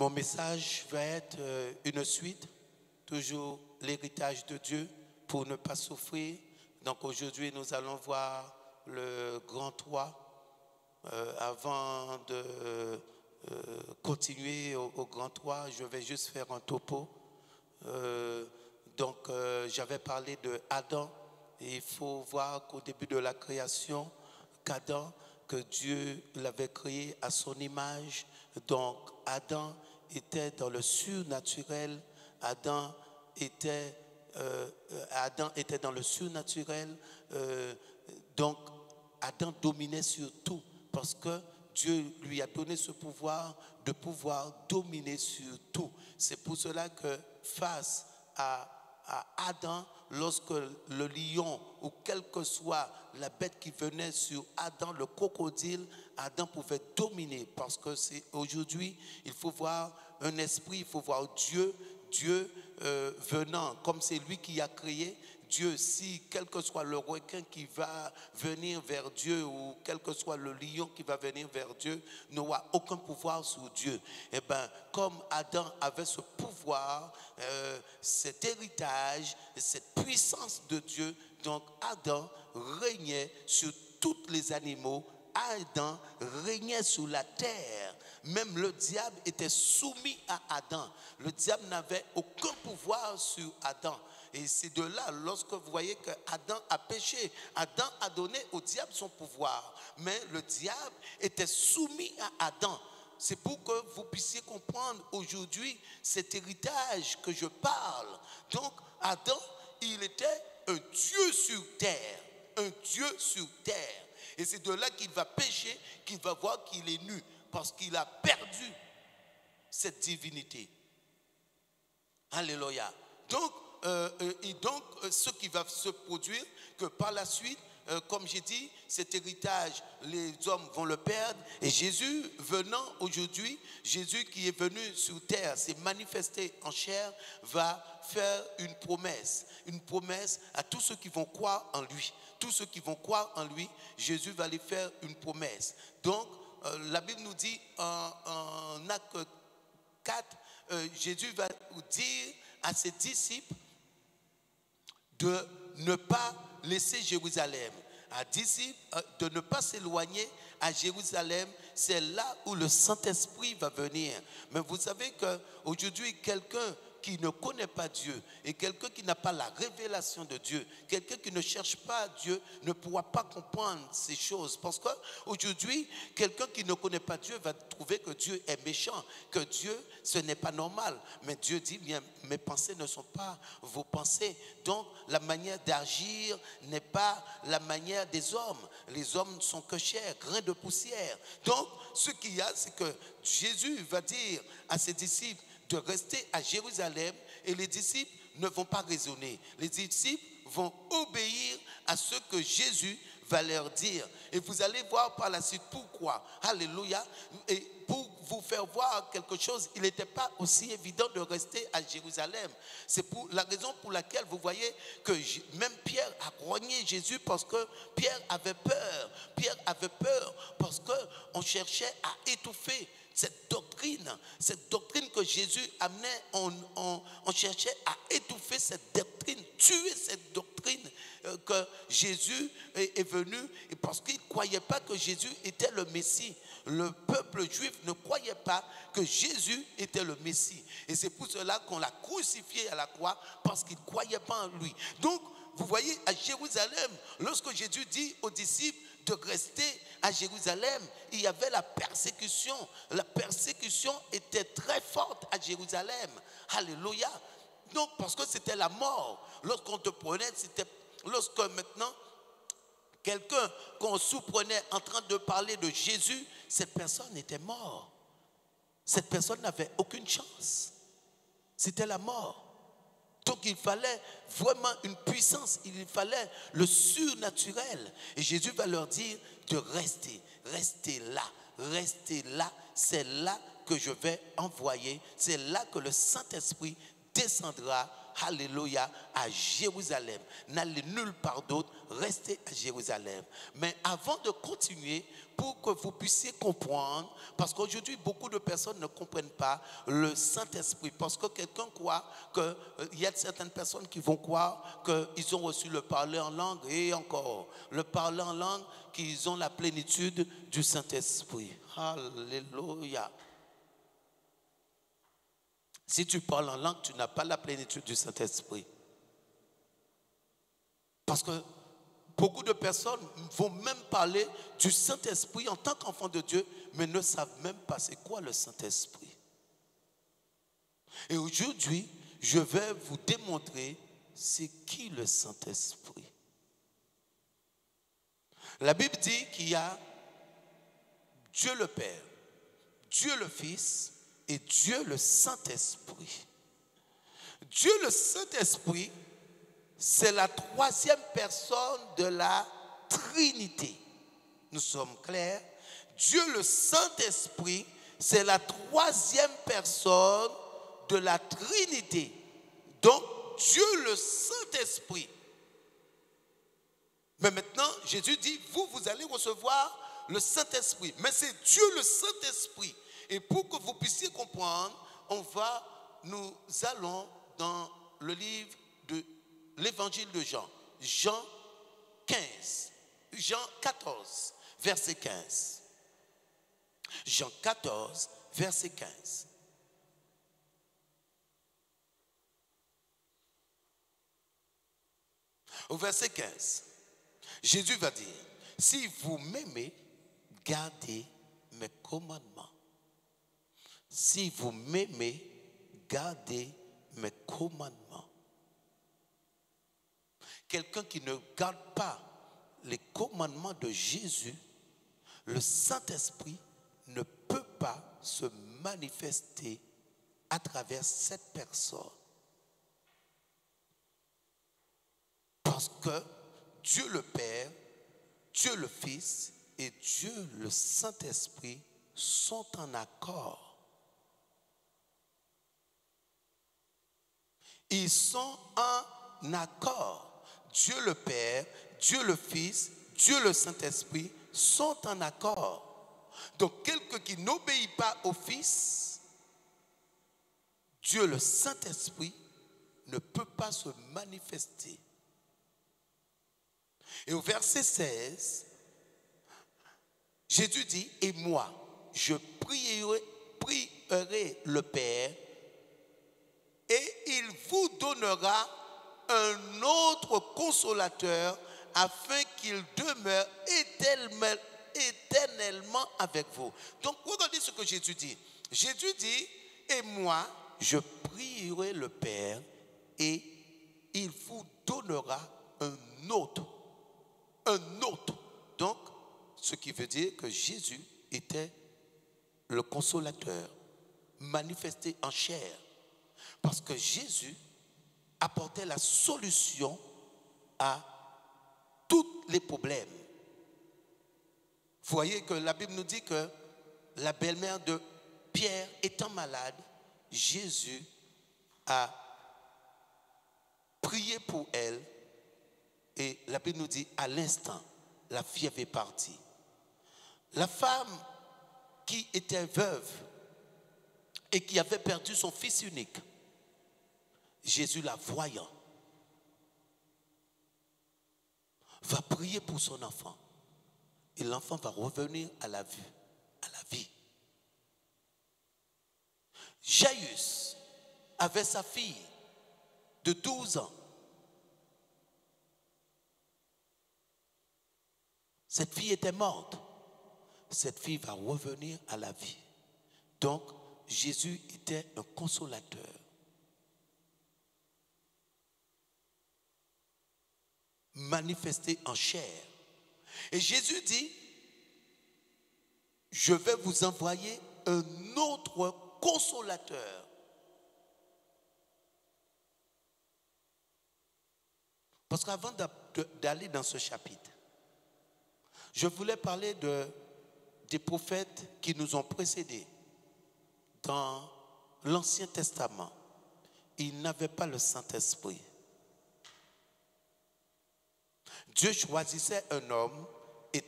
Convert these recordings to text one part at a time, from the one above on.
Mon message va être une suite, toujours l'héritage de Dieu pour ne pas souffrir. Donc aujourd'hui, nous allons voir le grand 3. Avant de continuer au grand 3, je vais juste faire un topo. J'avais parlé de Adam et il faut voir qu'au début de la création, qu'Adam, que Dieu l'avait créé à son image. Donc Adam était dans le surnaturel. Adam était dans le surnaturel. Donc Adam dominait sur tout parce que Dieu lui a donné ce pouvoir de pouvoir dominer sur tout. C'est pour cela que face à Adam, lorsque le lion ou quelle que soit la bête qui venait sur Adam, le crocodile, Adam pouvait dominer parce que c'est aujourd'hui, il faut voir un esprit, il faut voir Dieu venant, comme c'est lui qui a créé. Dieu, si quel que soit le requin qui va venir vers Dieu ou quel que soit le lion qui va venir vers Dieu, n'aura aucun pouvoir sur Dieu. Et bien, comme Adam avait ce pouvoir, cet héritage, cette puissance de Dieu, donc Adam régnait sur tous les animaux. Adam régnait sur la terre. Même le diable était soumis à Adam. Le diable n'avait aucun pouvoir sur Adam. Et c'est de là, lorsque vous voyez que Adam a péché, Adam a donné au diable son pouvoir. Mais le diable était soumis à Adam. C'est pour que vous puissiez comprendre aujourd'hui cet héritage que je parle. Donc Adam, il était un Dieu sur terre. Un Dieu sur terre. Et c'est de là qu'il va pécher, qu'il va voir qu'il est nu. Parce qu'il a perdu cette divinité. Alléluia. Donc, ce qui va se produire, que par la suite, comme j'ai dit, cet héritage, les hommes vont le perdre. Et Jésus venant aujourd'hui, Jésus qui est venu sur terre, s'est manifesté en chair, va faire une promesse à tous ceux qui vont croire en lui. Tous ceux qui vont croire en lui, Jésus va les faire une promesse. Donc, la Bible nous dit en Acte 4, Jésus va dire à ses disciples de ne pas laisser Jérusalem, à disciples de ne pas s'éloigner à Jérusalem. C'est là où le Saint-Esprit va venir. Mais vous savez qu'aujourd'hui, quelqu'un qui ne connaît pas Dieu et quelqu'un qui n'a pas la révélation de Dieu, quelqu'un qui ne cherche pas Dieu ne pourra pas comprendre ces choses. Parce qu'aujourd'hui, quelqu'un qui ne connaît pas Dieu va trouver que Dieu est méchant, que Dieu, ce n'est pas normal. Mais Dieu dit, bien, mes pensées ne sont pas vos pensées. Donc, la manière d'agir n'est pas la manière des hommes. Les hommes ne sont que chair, grains de poussière. Donc, ce qu'il y a, c'est que Jésus va dire à ses disciples de rester à Jérusalem et les disciples ne vont pas raisonner. Les disciples vont obéir à ce que Jésus va leur dire. Et vous allez voir par la suite pourquoi. Alléluia. Et pour vous faire voir quelque chose, il n'était pas aussi évident de rester à Jérusalem. C'est pour la raison pour laquelle vous voyez que même Pierre a rogné Jésus parce que Pierre avait peur. Pierre avait peur parce qu'on cherchait à étouffer cette doctrine que Jésus amenait, on cherchait à étouffer cette doctrine, tuer cette doctrine que Jésus est venu, et parce qu'il ne croyait pas que Jésus était le Messie. Le peuple juif ne croyait pas que Jésus était le Messie. Et c'est pour cela qu'on l'a crucifié à la croix, parce qu'il ne croyait pas en lui. Donc, vous voyez, à Jérusalem, lorsque Jésus dit aux disciples de rester à Jérusalem, il y avait la persécution. La persécution était très forte à Jérusalem. Alléluia. Non, parce que c'était la mort. Lorsqu'on te prenait, lorsque maintenant, quelqu'un qu'on soupçonnait en train de parler de Jésus, cette personne était morte. Cette personne n'avait aucune chance. C'était la mort. Donc il fallait vraiment une puissance, il fallait le surnaturel. Et Jésus va leur dire de rester là. C'est là que je vais envoyer, c'est là que le Saint-Esprit descendra alléluia, à Jérusalem. N'allez nulle part d'autre, restez à Jérusalem. Mais avant de continuer, pour que vous puissiez comprendre, parce qu'aujourd'hui, beaucoup de personnes ne comprennent pas le Saint-Esprit. Parce que quelqu'un croit qu'il y a certaines personnes qui vont croire qu'ils ont reçu le parler en langue et encore le parler en langue, qu'ils ont la plénitude du Saint-Esprit. Alléluia. Si tu parles en langue, tu n'as pas la plénitude du Saint-Esprit. Parce que beaucoup de personnes vont même parler du Saint-Esprit en tant qu'enfant de Dieu, mais ne savent même pas c'est quoi le Saint-Esprit. Et aujourd'hui, je vais vous démontrer c'est qui le Saint-Esprit. La Bible dit qu'il y a Dieu le Père, Dieu le Fils et Dieu le Saint-Esprit. Dieu le Saint-Esprit, c'est la troisième personne de la Trinité. Nous sommes clairs? Dieu le Saint-Esprit, c'est la troisième personne de la Trinité. Donc, Dieu le Saint-Esprit. Mais maintenant, Jésus dit, vous allez recevoir le Saint-Esprit. Mais c'est Dieu le Saint-Esprit. Et pour que vous puissiez comprendre, nous allons dans le livre de l'évangile de Jean. Jean 14, verset 15. Jean 14, verset 15. Au verset 15, Jésus va dire, si vous m'aimez, gardez mes commandements. Si vous m'aimez, gardez mes commandements. Quelqu'un qui ne garde pas les commandements de Jésus, le Saint-Esprit ne peut pas se manifester à travers cette personne. Parce que Dieu le Père, Dieu le Fils et Dieu le Saint-Esprit sont en accord. Ils sont en accord. Dieu le Père, Dieu le Fils, Dieu le Saint-Esprit sont en accord. Donc quelqu'un qui n'obéit pas au Fils, Dieu le Saint-Esprit ne peut pas se manifester. Et au verset 16, Jésus dit, et moi, je prierai le Père, et il vous donnera un autre consolateur afin qu'il demeure éternellement avec vous. Donc, regardez ce que Jésus dit. Jésus dit, et moi, je prierai le Père et il vous donnera un autre. Un autre. Donc, ce qui veut dire que Jésus était le consolateur, manifesté en chair. Parce que Jésus apportait la solution à tous les problèmes. Vous voyez que la Bible nous dit que la belle-mère de Pierre étant malade, Jésus a prié pour elle et la Bible nous dit à l'instant, la fièvre est partie. La femme qui était veuve et qui avait perdu son fils unique, Jésus la voyant, va prier pour son enfant. Et l'enfant va revenir à la vue, à la vie. Jaïus avait sa fille de 12 ans. Cette fille était morte. Cette fille va revenir à la vie. Donc, Jésus était un consolateur. Manifesté en chair. Et Jésus dit, je vais vous envoyer un autre consolateur. Parce qu'avant d'aller dans ce chapitre, je voulais parler des prophètes qui nous ont précédés dans l'Ancien Testament. il n'avait pas le Saint-Esprit. Dieu choisissait un homme et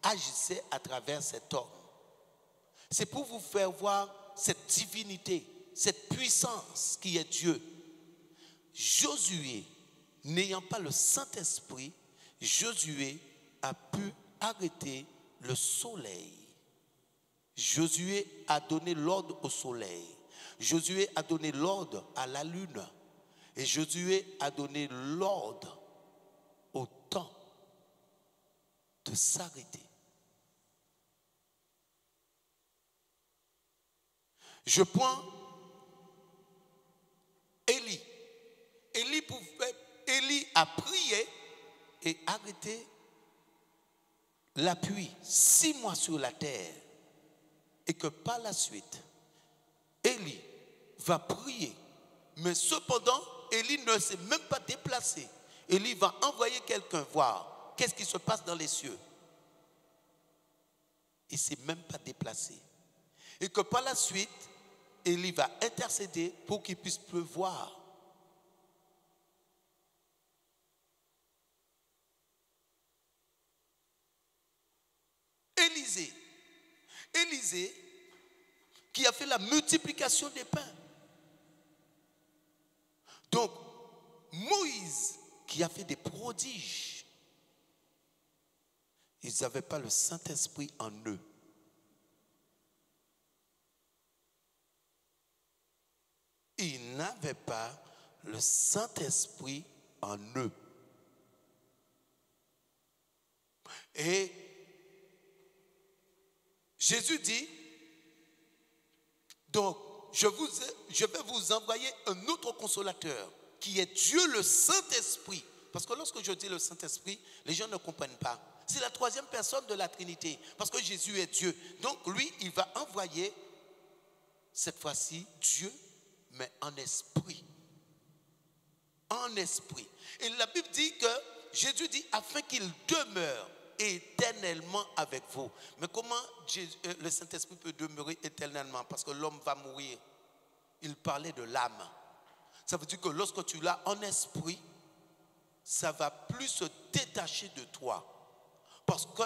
agissait à travers cet homme. C'est pour vous faire voir cette divinité, cette puissance qui est Dieu. Josué, n'ayant pas le Saint-Esprit, Josué a pu arrêter le soleil. Josué a donné l'ordre au soleil. Josué a donné l'ordre à la lune. Et Josué a donné l'ordre au temps de s'arrêter. Je prends Élie. Élie a prié et arrêté la pluie 6 mois sur la terre. Et que par la suite, Élie va prier. Mais cependant, Élie ne s'est même pas déplacé. Élie va envoyer quelqu'un voir qu'est-ce qui se passe dans les cieux. Il ne s'est même pas déplacé. Et que par la suite, Élie va intercéder pour qu'il puisse pleuvoir. Élisée, qui a fait la multiplication des pains. Donc, Moïse, qui a fait des prodiges. Ils n'avaient pas le Saint-Esprit en eux. Ils n'avaient pas le Saint-Esprit en eux. Et Jésus dit, donc, je vais vous envoyer un autre consolateur, qui est Dieu le Saint-Esprit. Parce que lorsque je dis le Saint-Esprit, les gens ne comprennent pas. C'est la troisième personne de la Trinité, parce que Jésus est Dieu. Donc lui, il va envoyer, cette fois-ci, Dieu, mais en esprit. En esprit. Et la Bible dit que, Jésus dit, afin qu'il demeure éternellement avec vous. Mais comment le Saint-Esprit peut demeurer éternellement? Parce que l'homme va mourir. Il parlait de l'âme. Ça veut dire que lorsque tu l'as en esprit, ça va plus se détacher de toi. Parce que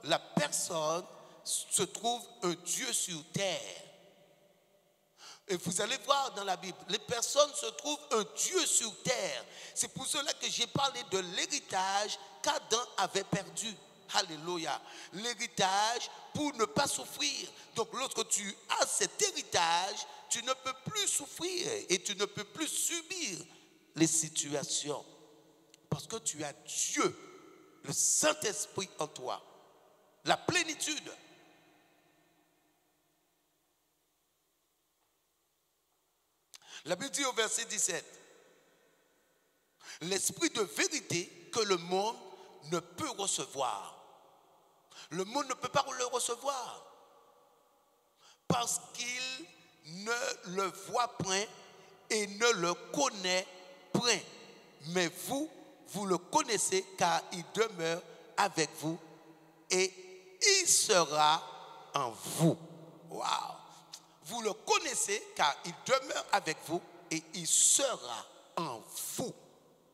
la personne se trouve un Dieu sur terre. Et vous allez voir dans la Bible, les personnes se trouvent un Dieu sur terre. C'est pour cela que j'ai parlé de l'héritage qu'Adam avait perdu. Alléluia. L'héritage pour ne pas souffrir. Donc lorsque tu as cet héritage, tu ne peux plus souffrir et tu ne peux plus subir les situations. Parce que tu as Dieu, le Saint-Esprit en toi. La plénitude. La Bible dit au verset 17, l'esprit de vérité que le monde ne peut recevoir. Le monde ne peut pas le recevoir parce qu'il ne le voit point et ne le connaît point. Mais vous, vous le connaissez car il demeure avec vous et il sera en vous. Waouh! Vous le connaissez car il demeure avec vous et il sera en vous.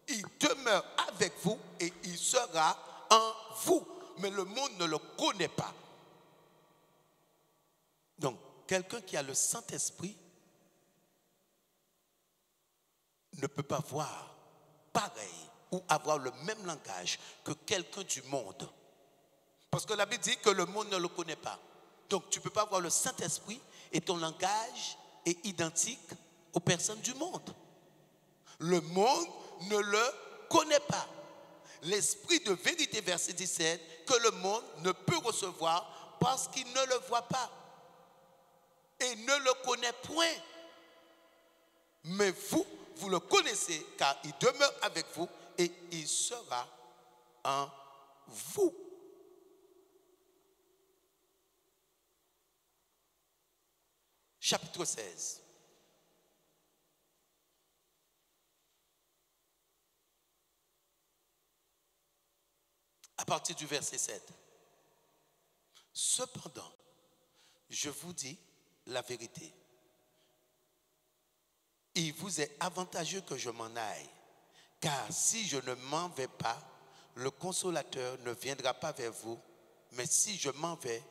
Il demeure avec vous et il sera en vous. Mais le monde ne le connaît pas. Donc, quelqu'un qui a le Saint-Esprit ne peut pas voir pareil ou avoir le même langage que quelqu'un du monde. Parce que la Bible dit que le monde ne le connaît pas. Donc, tu ne peux pas avoir le Saint-Esprit et ton langage est identique aux personnes du monde. Le monde ne le connaît pas. L'esprit de vérité, verset 17, que le monde ne peut recevoir parce qu'il ne le voit pas et ne le connaît point. Mais vous, vous le connaissez car il demeure avec vous et il sera en vous. Chapitre 16. À partir du verset 7. Cependant, je vous dis la vérité. il vous est avantageux que je m'en aille, car si je ne m'en vais pas, le consolateur ne viendra pas vers vous, mais si je m'en vais,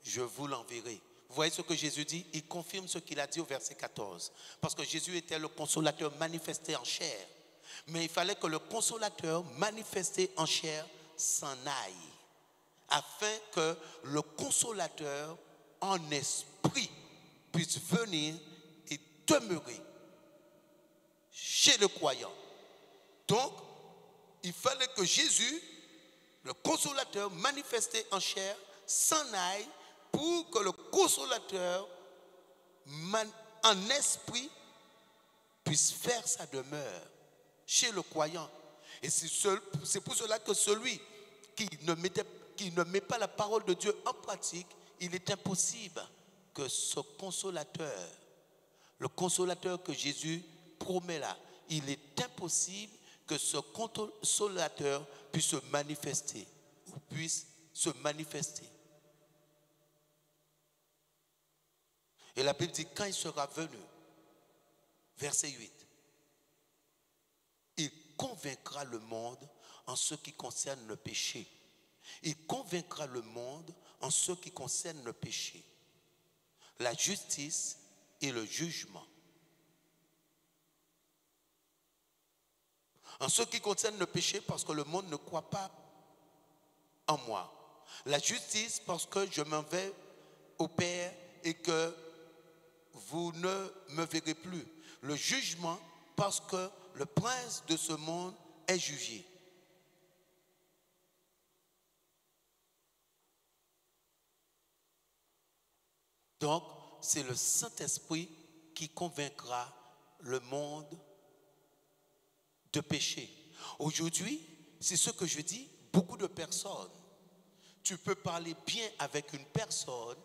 je vous l'enverrai. Vous voyez ce que Jésus dit? Il confirme ce qu'il a dit au verset 14. Parce que Jésus était le consolateur manifesté en chair. Mais il fallait que le consolateur manifesté en chair s'en aille, afin que le consolateur en esprit puisse venir et demeurer chez le croyant. Donc, il fallait que Jésus, le consolateur manifesté en chair, s'en aille pour que le consolateur en esprit puisse faire sa demeure chez le croyant. Et c'est pour cela que celui qui ne met pas la parole de Dieu en pratique, il est impossible que ce consolateur, le consolateur que Jésus promet là, il est impossible que ce consolateur puisse se manifester ou puisse se manifester. Et la Bible dit, quand il sera venu, verset 8, il convaincra le monde en ce qui concerne le péché. Il convaincra le monde en ce qui concerne le péché, la justice et le jugement. En ce qui concerne le péché, parce que le monde ne croit pas en moi. La justice, parce que je m'en vais au Père et que vous ne me verrez plus. Le jugement, parce que le prince de ce monde est jugé. Donc, c'est le Saint-Esprit qui convaincra le monde de péché. Aujourd'hui, c'est ce que je dis, beaucoup de personnes, tu peux parler bien avec une personne,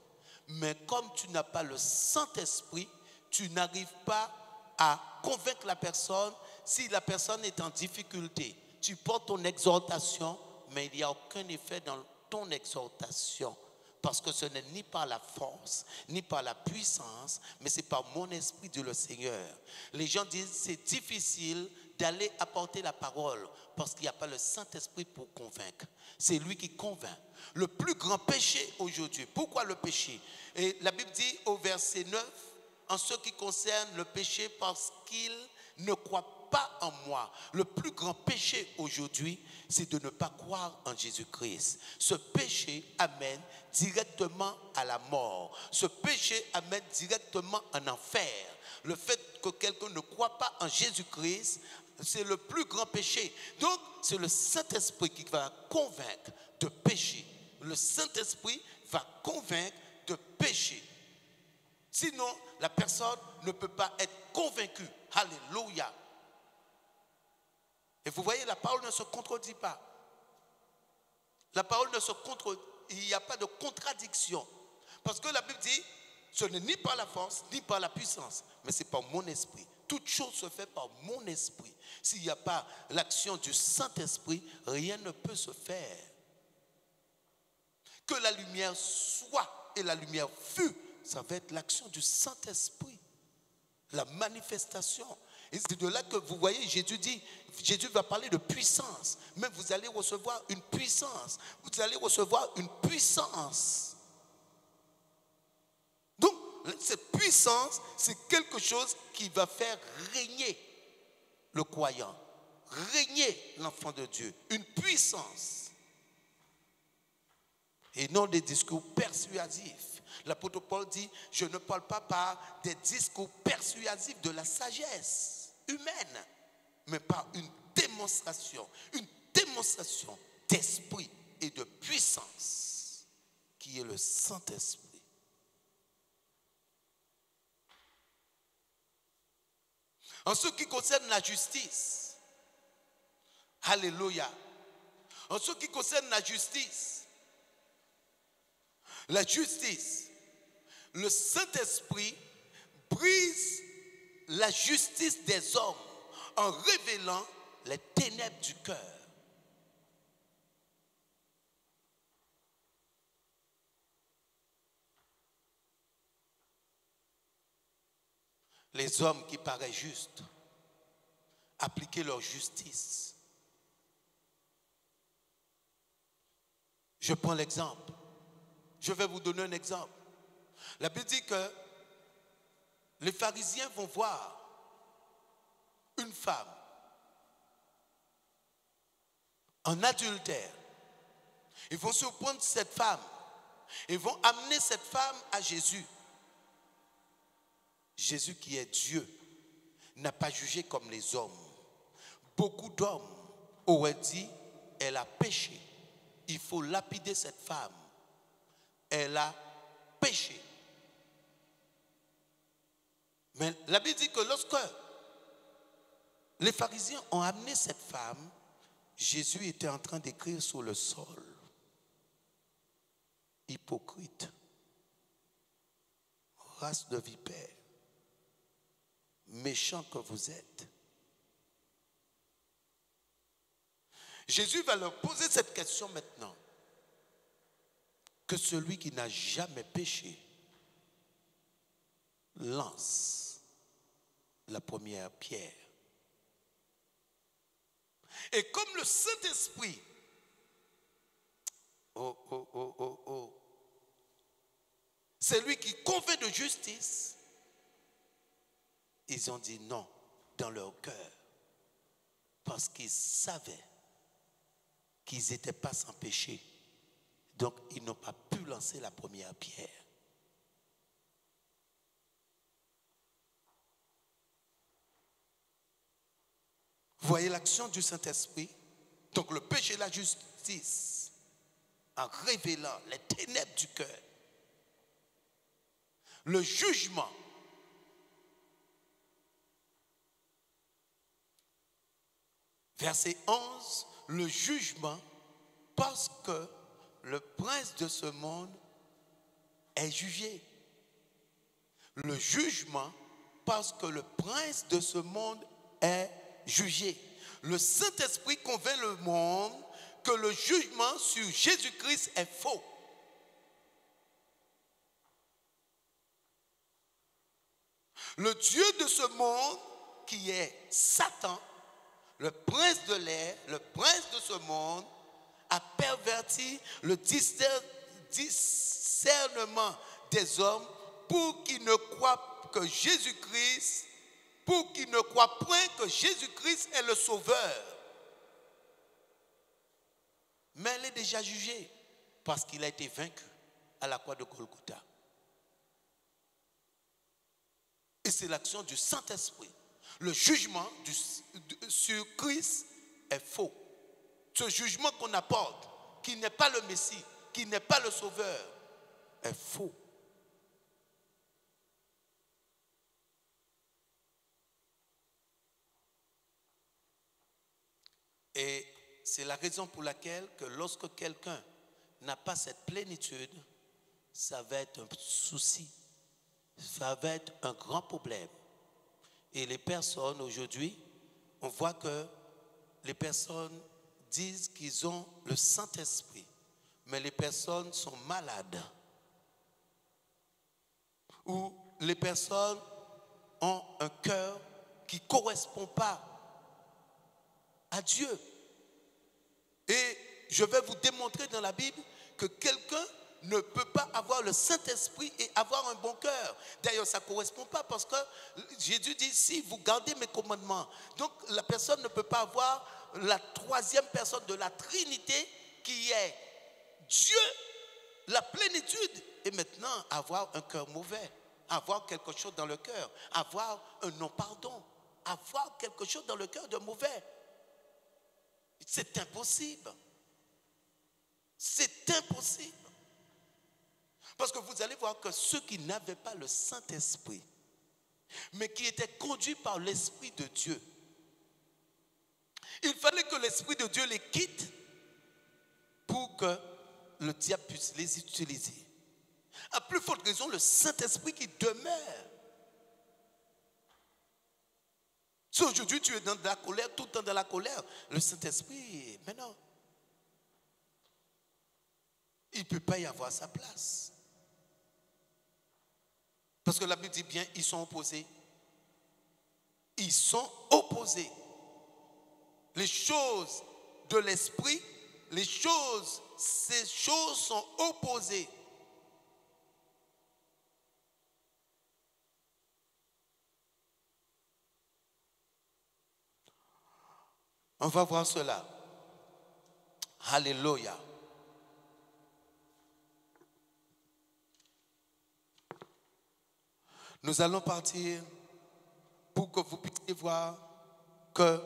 mais comme tu n'as pas le Saint-Esprit, tu n'arrives pas à convaincre la personne si la personne est en difficulté. Tu portes ton exhortation, mais il n'y a aucun effet dans ton exhortation. Parce que ce n'est ni par la force, ni par la puissance, mais c'est par mon esprit, dit le Seigneur. Les gens disent c'est difficile d'aller apporter la parole parce qu'il n'y a pas le Saint-Esprit pour convaincre. C'est lui qui convainc. Le plus grand péché aujourd'hui, pourquoi le péché? Et la Bible dit au verset 9, en ce qui concerne le péché, parce qu'il ne croit pas en moi. Le plus grand péché aujourd'hui, c'est de ne pas croire en Jésus-Christ. Ce péché amène directement à la mort. Ce péché amène directement en enfer. Le fait que quelqu'un ne croit pas en Jésus-Christ, c'est le plus grand péché. Donc, c'est le Saint-Esprit qui va convaincre de péché. Le Saint-Esprit va convaincre de péché. Sinon, la personne ne peut pas être convaincue. Alléluia. Et vous voyez, la parole ne se contredit pas. La parole ne se contredit. Il n'y a pas de contradiction. Parce que la Bible dit, ce n'est ni par la force, ni par la puissance, mais c'est par mon esprit. Toute chose se fait par mon esprit. S'il n'y a pas l'action du Saint-Esprit, rien ne peut se faire. Que la lumière soit et la lumière fut, ça va être l'action du Saint-Esprit. La manifestation. Et c'est de là que vous voyez, Jésus va parler de puissance. Mais vous allez recevoir une puissance. Vous allez recevoir une puissance. Donc, cette puissance, c'est quelque chose qui va faire régner le croyant. Régner l'enfant de Dieu. Une puissance. Et non des discours persuasifs. L'apôtre Paul dit, je ne parle pas par des discours persuasifs de la sagesse humaine, mais par une démonstration d'esprit et de puissance, qui est le Saint-Esprit. En ce qui concerne la justice, alléluia, en ce qui concerne la justice, le Saint-Esprit brise la justice des hommes en révélant les ténèbres du cœur. les hommes qui paraissent justes appliquaient leur justice. Je prends l'exemple. Je vais vous donner un exemple. La Bible dit que les pharisiens vont voir une femme en adultère. Ils vont surprendre cette femme. Ils vont amener cette femme à Jésus. Jésus qui est Dieu n'a pas jugé comme les hommes. Beaucoup d'hommes auraient dit, elle a péché. Il faut lapider cette femme. Elle a péché. Mais la Bible dit que lorsque les pharisiens ont amené cette femme, Jésus était en train d'écrire sur le sol. Hypocrite, race de vipères, méchant que vous êtes. Jésus va leur poser cette question maintenant. Que celui qui n'a jamais péché lance la première pierre. Et comme le Saint-Esprit, c'est lui qui convainc de justice, ils ont dit non dans leur cœur, parce qu'ils savaient qu'ils n'étaient pas sans péché. Donc, ils n'ont pas pu lancer la première pierre. Vous voyez l'action du Saint-Esprit? Donc, le péché et la justice, en révélant les ténèbres du cœur. Le jugement. Verset 11, le jugement, parce que le prince de ce monde est jugé. Le jugement, parce que le prince de ce monde est jugé. Le Saint-Esprit convainc le monde que le jugement sur Jésus-Christ est faux. Le Dieu de ce monde, qui est Satan, le prince de l'air, le prince de ce monde, a perverti le discernement des hommes pour qu'ils ne croient que Jésus-Christ, pour qu'ils ne croient point que Jésus-Christ est le Sauveur. Mais elle est déjà jugée parce qu'il a été vaincu à la croix de Golgotha. Et c'est l'action du Saint-Esprit. Le jugement sur Christ est faux. Ce jugement qu'on apporte, qui n'est pas le Messie, qui n'est pas le Sauveur, est faux. Et c'est la raison pour laquelle que lorsque quelqu'un n'a pas cette plénitude, ça va être un souci, ça va être un grand problème. Et les personnes aujourd'hui, on voit que les personnes disent qu'ils ont le Saint-Esprit, mais les personnes sont malades. Ou les personnes ont un cœur qui ne correspond pas à Dieu. Et je vais vous démontrer dans la Bible que quelqu'un ne peut pas avoir le Saint-Esprit et avoir un bon cœur. D'ailleurs, ça ne correspond pas parce que Jésus dit, si vous gardez mes commandements, donc la personne ne peut pas avoir la troisième personne de la Trinité qui est Dieu, la plénitude, et maintenant avoir un cœur mauvais, avoir quelque chose dans le cœur, avoir un non-pardon, avoir quelque chose dans le cœur de mauvais. C'est impossible. C'est impossible. Parce que vous allez voir que ceux qui n'avaient pas le Saint-Esprit, mais qui étaient conduits par l'Esprit de Dieu, il fallait que l'Esprit de Dieu les quitte pour que le diable puisse les utiliser. À plus forte raison, le Saint-Esprit qui demeure. Si aujourd'hui tu es dans de la colère, tout le temps dans la colère, le Saint-Esprit, mais non. Il ne peut pas y avoir sa place. Parce que la Bible dit bien, ils sont opposés. ils sont opposés. Les choses de l'esprit, ces choses sont opposées. On va voir cela. Alléluia. Nous allons partir pour que vous puissiez voir que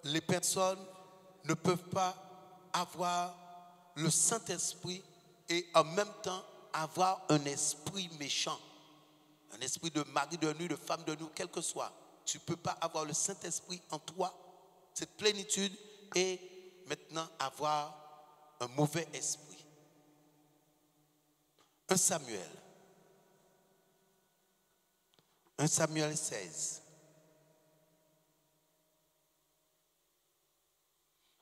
les personnes ne peuvent pas avoir le Saint-Esprit et en même temps avoir un esprit méchant. Un esprit de mari de nous, de femme de nous, quel que soit. Tu ne peux pas avoir le Saint-Esprit en toi, cette plénitude, et maintenant avoir un mauvais esprit. 1 Samuel 16.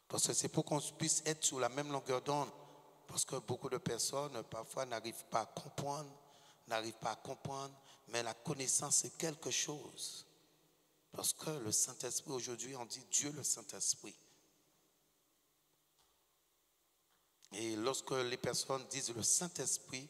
Parce que c'est pour qu'on puisse être sur la même longueur d'onde. Parce que beaucoup de personnes, parfois, n'arrivent pas à comprendre, mais la connaissance, c'est quelque chose. Parce que le Saint-Esprit, aujourd'hui, on dit Dieu le Saint-Esprit. Et lorsque les personnes disent le Saint-Esprit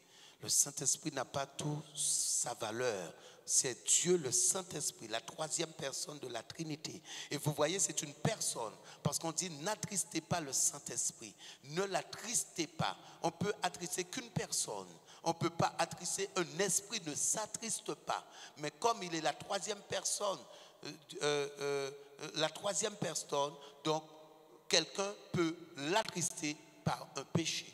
n'a pas toute sa valeur. C'est Dieu le Saint-Esprit, la troisième personne de la Trinité. Et vous voyez, c'est une personne. Parce qu'on dit n'attristez pas le Saint-Esprit. Ne l'attristez pas. On peut attrister qu'une personne. On ne peut pas attrister un esprit, ne s'attriste pas. Mais comme il est la troisième personne, donc quelqu'un peut l'attrister par un péché.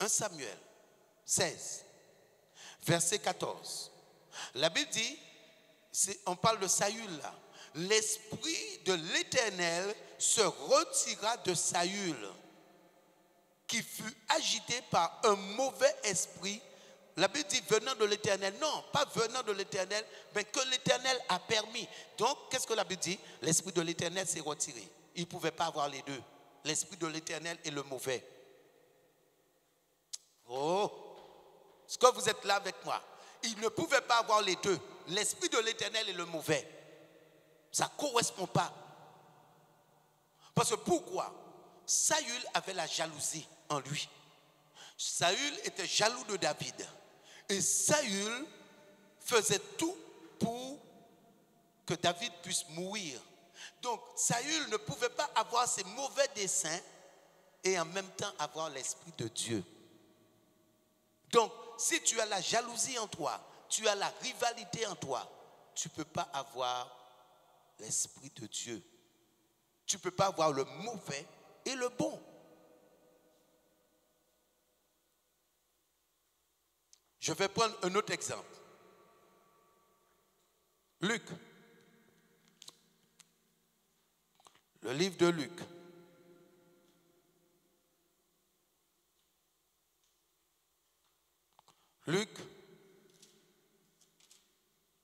1 Samuel 16, verset 14. La Bible dit, on parle de Saül là. L'esprit de l'Éternel se retira de Saül, qui fut agité par un mauvais esprit. La Bible dit venant de l'Éternel. Non, pas venant de l'Éternel, mais que l'Éternel a permis. Donc, qu'est-ce que la Bible dit? L'esprit de l'Éternel s'est retiré. Il ne pouvait pas avoir les deux. L'esprit de l'Éternel et le mauvais. Oh, est-ce que vous êtes là avec moi? Il ne pouvait pas avoir les deux. L'esprit de l'Éternel et le mauvais. Ça ne correspond pas. Parce que pourquoi? Saül avait la jalousie en lui. Saül était jaloux de David. Et Saül faisait tout pour que David puisse mourir. Donc Saül ne pouvait pas avoir ses mauvais desseins et en même temps avoir l'esprit de Dieu. Donc si tu as la jalousie en toi, tu as la rivalité en toi, tu ne peux pas avoir l'esprit de Dieu. Tu ne peux pas avoir le mauvais et le bon. Je vais prendre un autre exemple. Luc. Le livre de Luc. Luc,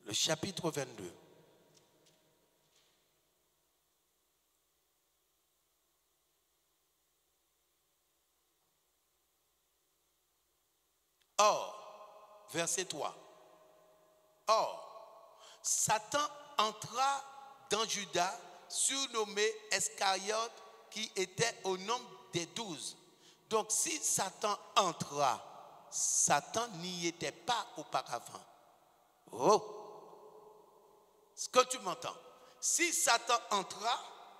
le chapitre 22. Or, verset 3. Or, Satan entra dans Judas, surnommé Iscariote, qui était au nombre des 12. Donc, si Satan entra, Satan n'y était pas auparavant. Oh! Est-ce que tu m'entends? Si Satan entra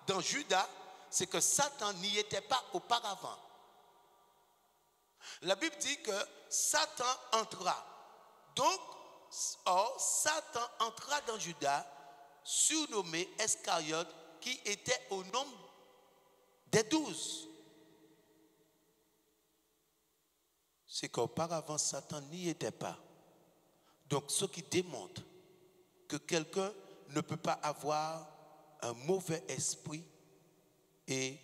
dans Judas, c'est que Satan n'y était pas auparavant. La Bible dit que Satan entra. Donc, or, Satan entra dans Judas, surnommé Iscariote, qui était au nombre des 12. C'est qu'auparavant, Satan n'y était pas. Donc, ce qui démontre que quelqu'un ne peut pas avoir un mauvais esprit et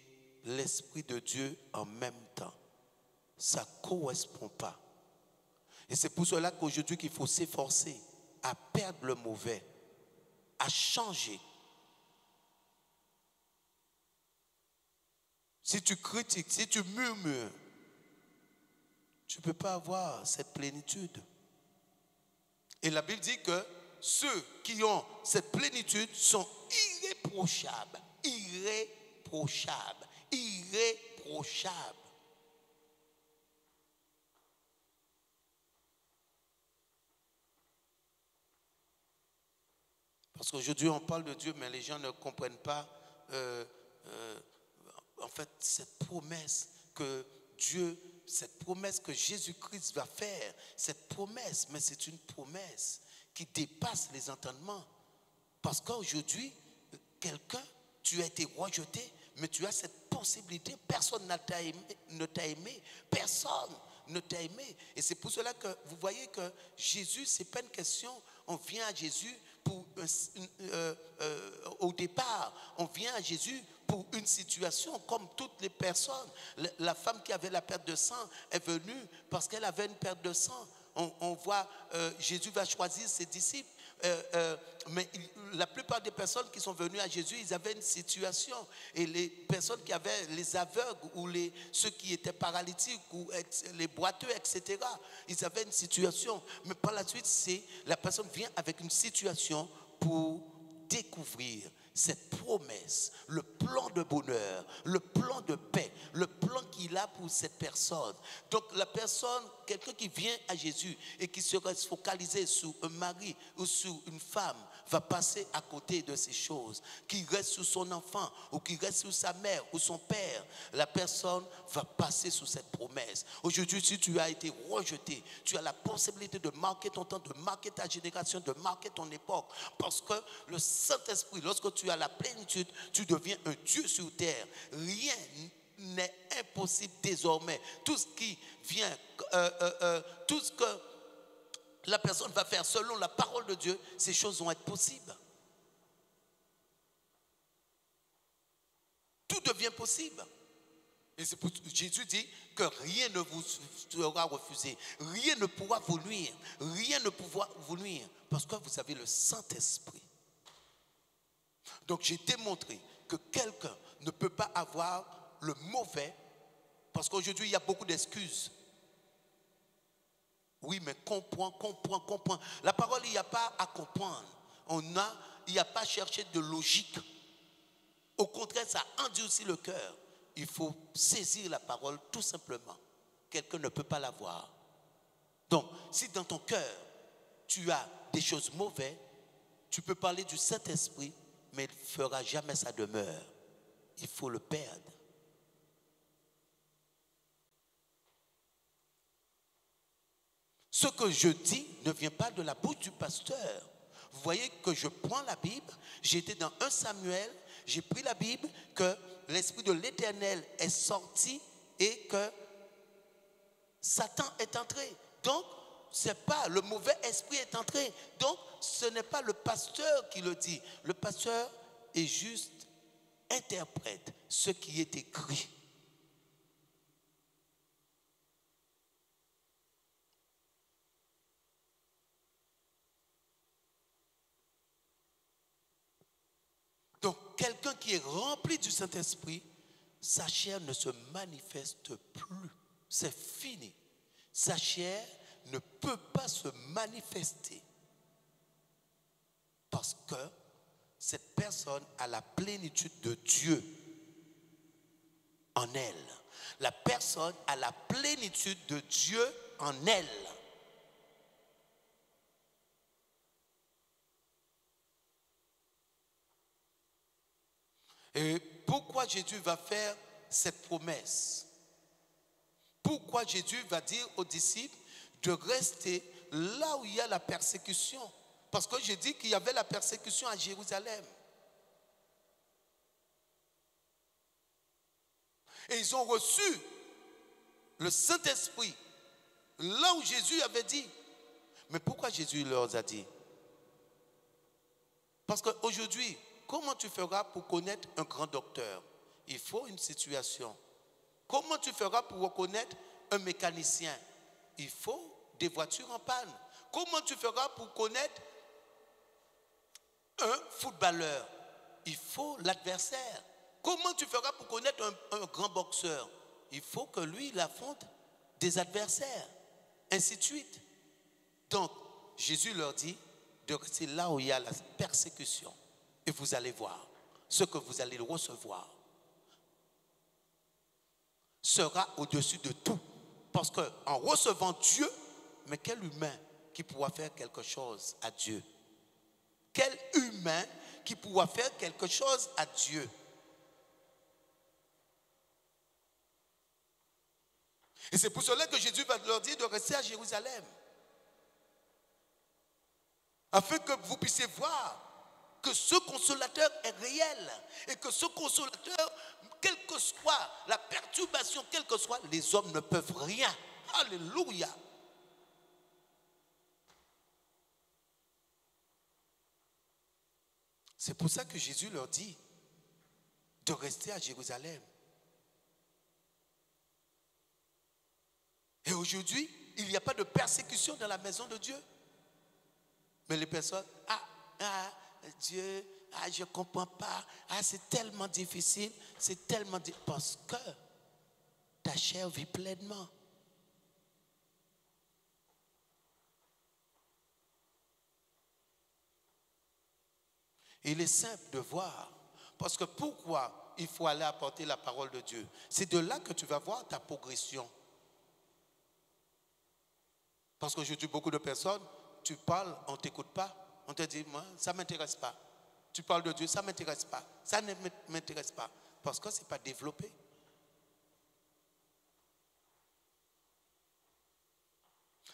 l'esprit de Dieu en même temps. Ça ne correspond pas. Et c'est pour cela qu'aujourd'hui, qu'il faut s'efforcer à perdre le mauvais, à changer. Si tu critiques, si tu murmures, tu ne peux pas avoir cette plénitude. Et la Bible dit que ceux qui ont cette plénitude sont irréprochables. Irréprochables. Irréprochables. Parce qu'aujourd'hui, on parle de Dieu, mais les gens ne comprennent pas, en fait, cette promesse que Dieu, cette promesse que Jésus-Christ va faire, cette promesse, mais c'est une promesse qui dépasse les entendements. Parce qu'aujourd'hui, quelqu'un, tu as été rejeté, mais tu as cette possibilité, personne ne t'a aimé, personne ne t'a aimé. Et c'est pour cela que vous voyez que Jésus, ce n'est pas une question, on vient à Jésus pour au départ, on vient à Jésus pour une situation comme toutes les personnes. La femme qui avait la perte de sang est venue parce qu'elle avait une perte de sang. On voit, Jésus va choisir ses disciples. Mais la plupart des personnes qui sont venues à Jésus, ils avaient une situation. Et les personnes qui avaient les aveugles ou ceux qui étaient paralytiques ou les boiteux, etc., ils avaient une situation. Mais par la suite, la personne vient avec une situation pour découvrir cette promesse, le plan de bonheur, le plan de paix, le plan qu'il a pour cette personne. Donc la personne, quelqu'un qui vient à Jésus et qui serait focalisé sur un mari ou sur une femme, va passer à côté de ces choses. Qui reste sur son enfant ou qui reste sur sa mère ou son père, la personne va passer sous cette promesse. Aujourd'hui, si tu as été rejeté, tu as la possibilité de marquer ton temps, de marquer ta génération, de marquer ton époque. Parce que le Saint-Esprit, lorsque tu as la plénitude, tu deviens un Dieu sur terre. Rien n'est impossible désormais. Tout ce qui vient, tout ce que la personne va faire selon la parole de Dieu, ces choses vont être possibles. Tout devient possible. Et c'est pour Jésus dit que rien ne vous sera refusé. Rien ne pourra vous nuire. Rien ne pourra vous nuire. Parce que vous avez le Saint-Esprit. Donc j'ai démontré que quelqu'un ne peut pas avoir le mauvais. Parce qu'aujourd'hui, il y a beaucoup d'excuses. Oui, mais comprends. La parole, il n'y a pas à comprendre. Il n'y a pas à chercher de logique. Au contraire, ça endurcit le cœur. Il faut saisir la parole tout simplement. Quelqu'un ne peut pas la voir. Donc, si dans ton cœur, tu as des choses mauvaises, tu peux parler du Saint-Esprit, mais il ne fera jamais sa demeure. Il faut le perdre. Ce que je dis ne vient pas de la bouche du pasteur. Vous voyez que je prends la Bible, j'étais dans 1 Samuel, j'ai pris la Bible, que l'Esprit de l'Éternel est sorti et que Satan est entré. Donc, c'est pas le mauvais esprit est entré. Donc, ce n'est pas le pasteur qui le dit. Le pasteur est juste interprète ce qui est écrit. Donc, quelqu'un qui est rempli du Saint-Esprit, sa chair ne se manifeste plus. C'est fini. Sa chair ne peut pas se manifester. Parce que cette personne a la plénitude de Dieu en elle. La personne a la plénitude de Dieu en elle. Et pourquoi Jésus va faire cette promesse? Pourquoi Jésus va dire aux disciples de rester là où il y a la persécution? Parce que j'ai dit qu'il y avait la persécution à Jérusalem. Et ils ont reçu le Saint-Esprit là où Jésus avait dit. Mais pourquoi Jésus leur a dit? Parce qu'aujourd'hui, comment tu feras pour connaître un grand docteur? Il faut une situation. Comment tu feras pour reconnaître un mécanicien? Il faut des voitures en panne. Comment tu feras pour connaître un footballeur? Il faut l'adversaire. Comment tu feras pour connaître un grand boxeur? Il faut que lui, il affronte des adversaires. Ainsi de suite. Donc, Jésus leur dit de rester là où il y a la persécution. Et vous allez voir, ce que vous allez recevoir sera au-dessus de tout. Parce qu'en recevant Dieu, mais quel humain qui pourra faire quelque chose à Dieu? Quel humain qui pourra faire quelque chose à Dieu? Et c'est pour cela que Jésus va leur dire de rester à Jérusalem. Afin que vous puissiez voir que ce consolateur est réel. Et que ce consolateur, quelle que soit la perturbation, quelle que soit, les hommes ne peuvent rien. Alléluia. C'est pour ça que Jésus leur dit de rester à Jérusalem. Et aujourd'hui, il n'y a pas de persécution dans la maison de Dieu. Mais les personnes, Dieu, je ne comprends pas, c'est tellement difficile, c'est tellement difficile. Parce que ta chair vit pleinement. Il est simple de voir. Parce que pourquoi il faut aller apporter la parole de Dieu? C'est de là que tu vas voir ta progression. Parce qu'aujourd'hui, beaucoup de personnes, tu parles, on ne t'écoute pas. On te dit, moi, ça ne m'intéresse pas. Tu parles de Dieu, ça ne m'intéresse pas. Ça ne m'intéresse pas. Parce que ce n'est pas développé.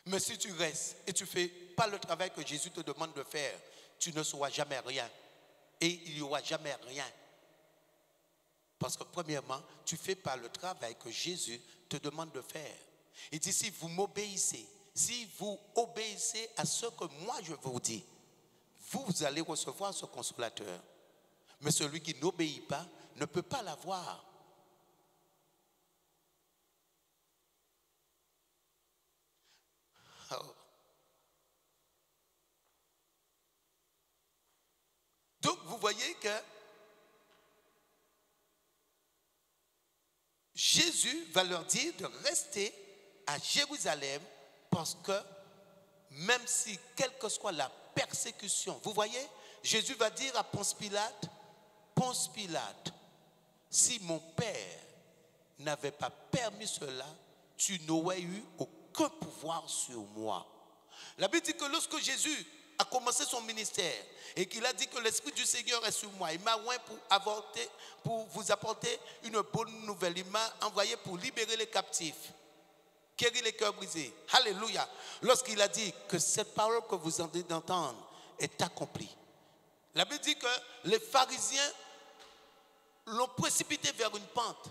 Mais si tu restes et tu ne fais pas le travail que Jésus te demande de faire, tu ne sauras jamais rien. Et il n'y aura jamais rien. Parce que premièrement, tu ne fais pas le travail que Jésus te demande de faire. Il dit, si vous m'obéissez, si vous obéissez à ce que moi je vous dis, vous allez recevoir ce consolateur. Mais celui qui n'obéit pas ne peut pas l'avoir. Oh. Donc vous voyez que Jésus va leur dire de rester à Jérusalem parce que même si, quelle que soit la persécution, vous voyez, Jésus va dire à Ponce Pilate, si mon Père n'avait pas permis cela, tu n'aurais eu aucun pouvoir sur moi. La Bible dit que lorsque Jésus a commencé son ministère et qu'il a dit que l'Esprit du Seigneur est sur moi, il m'a envoyé pour vous apporter une bonne nouvelle. Il m'a envoyé pour libérer les captifs, guérir les cœurs brisés. Alléluia. Lorsqu'il a dit que cette parole que vous venez d'entendre est accomplie. La Bible dit que les pharisiens l'ont précipité vers une pente.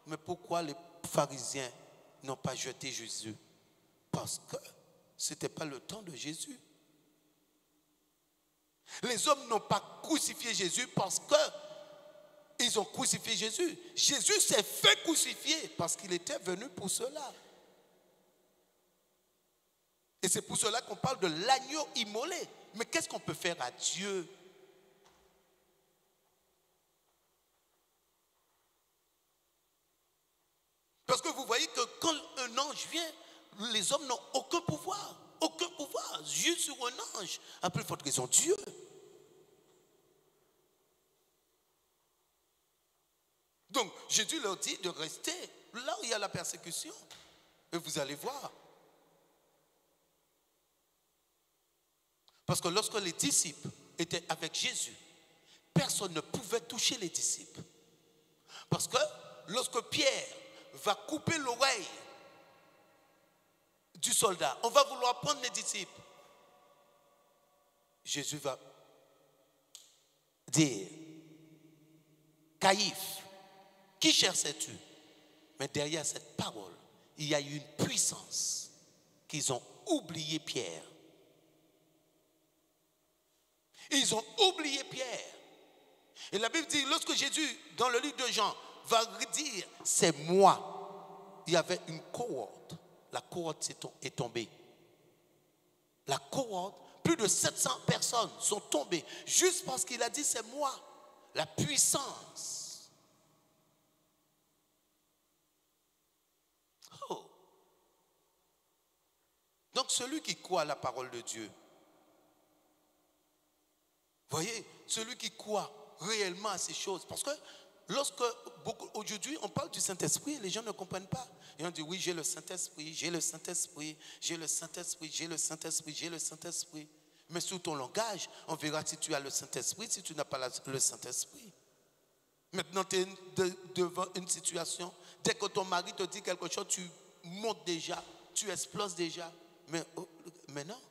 Mais pourquoi les pharisiens n'ont pas jeté Jésus? Parce que ce n'était pas le temps de Jésus. Les hommes n'ont pas crucifié Jésus parce qu'ils ont crucifié Jésus. Jésus s'est fait crucifier parce qu'il était venu pour cela. Et c'est pour cela qu'on parle de l'agneau immolé. Mais qu'est-ce qu'on peut faire à Dieu? Parce que vous voyez que quand un ange vient, les hommes n'ont aucun pouvoir. Aucun pouvoir. Dieu sur un ange. À plus forte raison, Dieu. Donc, Jésus leur dit de rester là où il y a la persécution. Et vous allez voir. Parce que lorsque les disciples étaient avec Jésus, personne ne pouvait toucher les disciples. Parce que lorsque Pierre va couper l'oreille du soldat, on va vouloir prendre les disciples. Jésus va dire, Caïphe, qui cherchais-tu? Mais derrière cette parole, il y a eu une puissance qu'ils ont oublié Pierre. Ils ont oublié Pierre. Et la Bible dit, lorsque Jésus, dans le livre de Jean, va dire, c'est moi, il y avait une cohorte. La cohorte est tombée. La cohorte, plus de 700 personnes sont tombées, juste parce qu'il a dit, c'est moi. La puissance. Oh. Donc celui qui croit à la parole de Dieu, Voyez, celui qui croit réellement à ces choses. Parce que aujourd'hui, on parle du Saint-Esprit, les gens ne comprennent pas. Et on dit, oui, j'ai le Saint-Esprit, j'ai le Saint-Esprit, j'ai le Saint-Esprit, j'ai le Saint-Esprit, j'ai le Saint-Esprit. Mais sous ton langage, on verra si tu as le Saint-Esprit, si tu n'as pas le Saint-Esprit. Maintenant, tu es devant une situation. Dès que ton mari te dit quelque chose, tu montes déjà, tu exploses déjà. Mais non.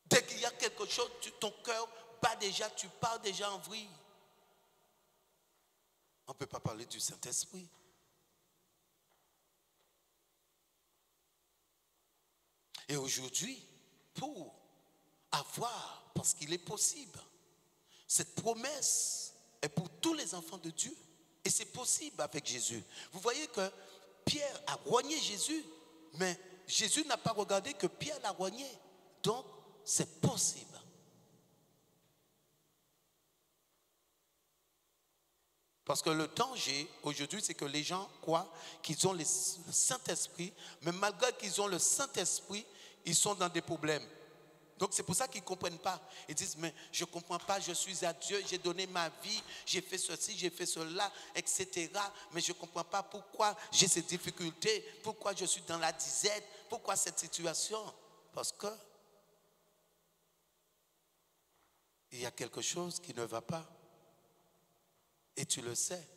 Dès qu'il y a quelque chose, ton cœur bat déjà, tu pars déjà en vrille. On ne peut pas parler du Saint-Esprit. Et aujourd'hui, pour avoir, parce qu'il est possible, cette promesse est pour tous les enfants de Dieu. Et c'est possible avec Jésus. Vous voyez que Pierre a rogné Jésus, mais Jésus n'a pas regardé que Pierre l'a rogné. Donc, c'est possible. Parce que le danger aujourd'hui, c'est que les gens croient qu'ils ont le Saint-Esprit, mais malgré qu'ils ont le Saint-Esprit, ils sont dans des problèmes. Donc c'est pour ça qu'ils ne comprennent pas. Ils disent, mais je ne comprends pas, je suis à Dieu, j'ai donné ma vie, j'ai fait ceci, j'ai fait cela, etc. Mais je ne comprends pas pourquoi j'ai ces difficultés, pourquoi je suis dans la disette, pourquoi cette situation. Parce que il y a quelque chose qui ne va pas. Et tu le sais,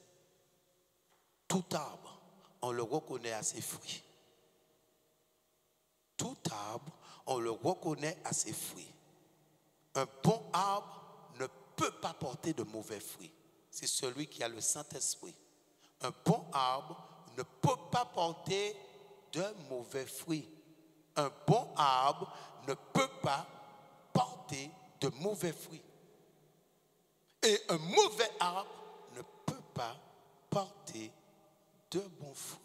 tout arbre, on le reconnaît à ses fruits. Tout arbre, on le reconnaît à ses fruits. Un bon arbre ne peut pas porter de mauvais fruits. C'est celui qui a le Saint-Esprit. Un bon arbre ne peut pas porter de mauvais fruits. Un bon arbre ne peut pas porter de mauvais fruits. Et un mauvais arbre ne peut pas porter de bons fruits.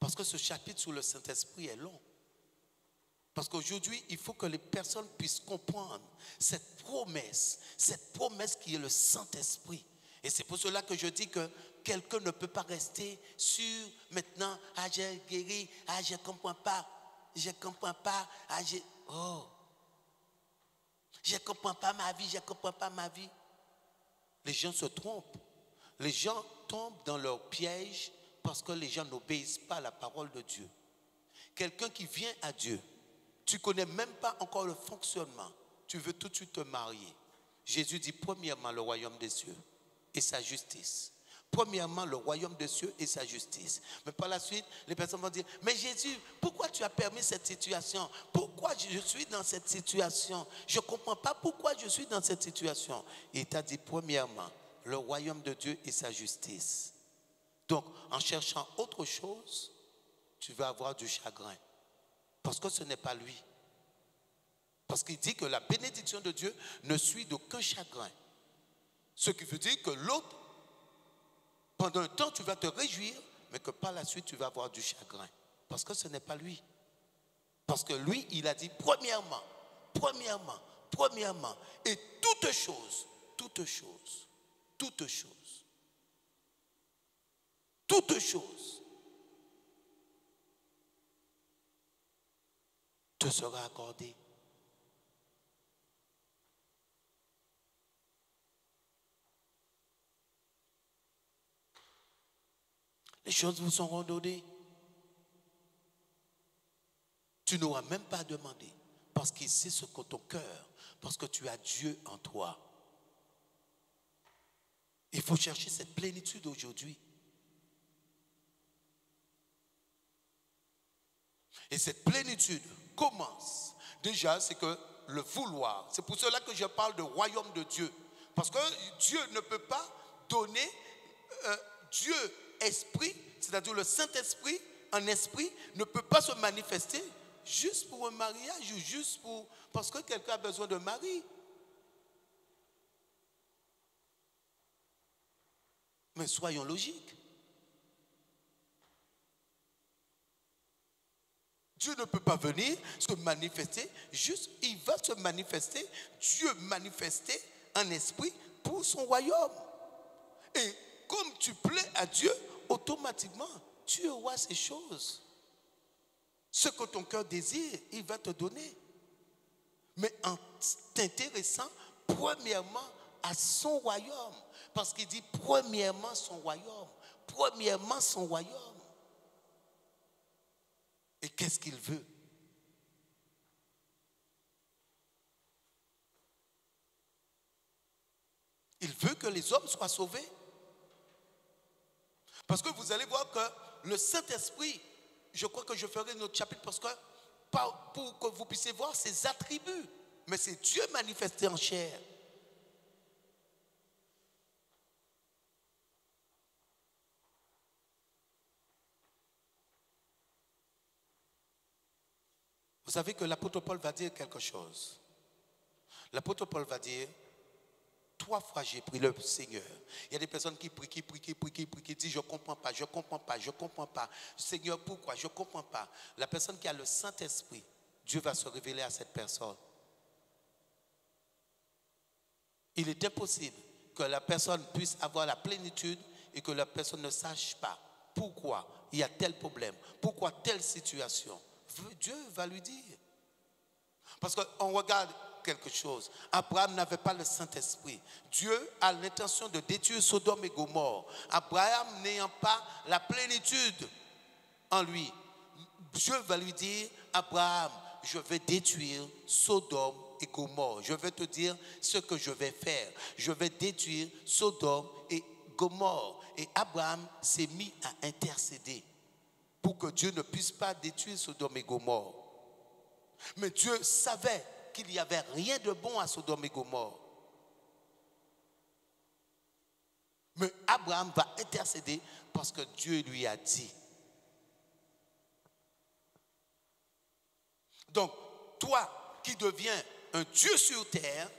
Parce que ce chapitre sur le Saint-Esprit est long. Parce qu'aujourd'hui, il faut que les personnes puissent comprendre cette promesse qui est le Saint-Esprit. Et c'est pour cela que je dis que quelqu'un ne peut pas rester sur maintenant, j'ai guéri, je ne comprends pas, je ne comprends pas, je ne comprends pas ma vie, je ne comprends pas ma vie. Les gens se trompent. Les gens tombent dans leur piège parce que les gens n'obéissent pas à la parole de Dieu. Quelqu'un qui vient à Dieu, tu ne connais même pas encore le fonctionnement. Tu veux tout de suite te marier. Jésus dit premièrement le royaume des cieux et sa justice. Premièrement le royaume des cieux et sa justice. Mais par la suite, les personnes vont dire, mais Jésus, pourquoi tu as permis cette situation? Pourquoi je suis dans cette situation? Je ne comprends pas pourquoi je suis dans cette situation. Il t'a dit premièrement le royaume de Dieu et sa justice. Donc, en cherchant autre chose, tu vas avoir du chagrin. Parce que ce n'est pas lui. Parce qu'il dit que la bénédiction de Dieu ne suit d'aucun chagrin. Ce qui veut dire que l'autre, pendant un temps, tu vas te réjouir, mais que par la suite, tu vas avoir du chagrin. Parce que ce n'est pas lui. Parce que lui, il a dit premièrement, et toute chose te sera accordée. Les choses vous seront données. Tu n'auras même pas à demander. Parce qu'il sait ce qu'est ton cœur. Parce que tu as Dieu en toi. Il faut chercher cette plénitude aujourd'hui. Et cette plénitude commence. Déjà, c'est que le vouloir. C'est pour cela que je parle de royaume de Dieu. Parce que Dieu ne peut pas donner Dieu esprit, c'est-à-dire le Saint-Esprit en esprit, ne peut pas se manifester juste pour un mariage ou juste pour... Parce que quelqu'un a besoin de mari. Mais soyons logiques. Dieu ne peut pas venir se manifester, juste il va se manifester, Dieu manifester en esprit pour son royaume. Et comme tu plais à Dieu, automatiquement, tu auras ces choses. Ce que ton cœur désire, il va te donner. Mais en t'intéressant premièrement à son royaume. Parce qu'il dit premièrement son royaume. Premièrement son royaume. Et qu'est-ce qu'il veut? Il veut que les hommes soient sauvés. Parce que vous allez voir que le Saint-Esprit, je crois que je ferai notre chapitre parce que pour que vous puissiez voir ses attributs. Mais c'est Dieu manifesté en chair. Vous savez que l'apôtre Paul va dire quelque chose. L'apôtre Paul va dire, 3 fois j'ai prié le Seigneur. Il y a des personnes qui prient, qui disent, je ne comprends pas, je ne comprends pas, je ne comprends pas. Seigneur, pourquoi? Je ne comprends pas. La personne qui a le Saint-Esprit, Dieu va se révéler à cette personne. Il est impossible que la personne puisse avoir la plénitude et que la personne ne sache pas pourquoi il y a tel problème, pourquoi telle situation. Dieu va lui dire. Parce qu'on regarde quelque chose. Abraham n'avait pas le Saint-Esprit. Dieu a l'intention de détruire Sodome et Gomorrhe. Abraham n'ayant pas la plénitude en lui, Dieu va lui dire, Abraham, je vais détruire Sodome et Gomorrhe. Je vais te dire ce que je vais faire. Je vais détruire Sodome et Gomorrhe. Et Abraham s'est mis à intercéder pour que Dieu ne puisse pas détruire Sodome et Gomorrhe. Mais Dieu savait qu'il n'y avait rien de bon à Sodome et Gomorrhe. Mais Abraham va intercéder parce que Dieu lui a dit. Donc, toi qui deviens un Dieu sur terre,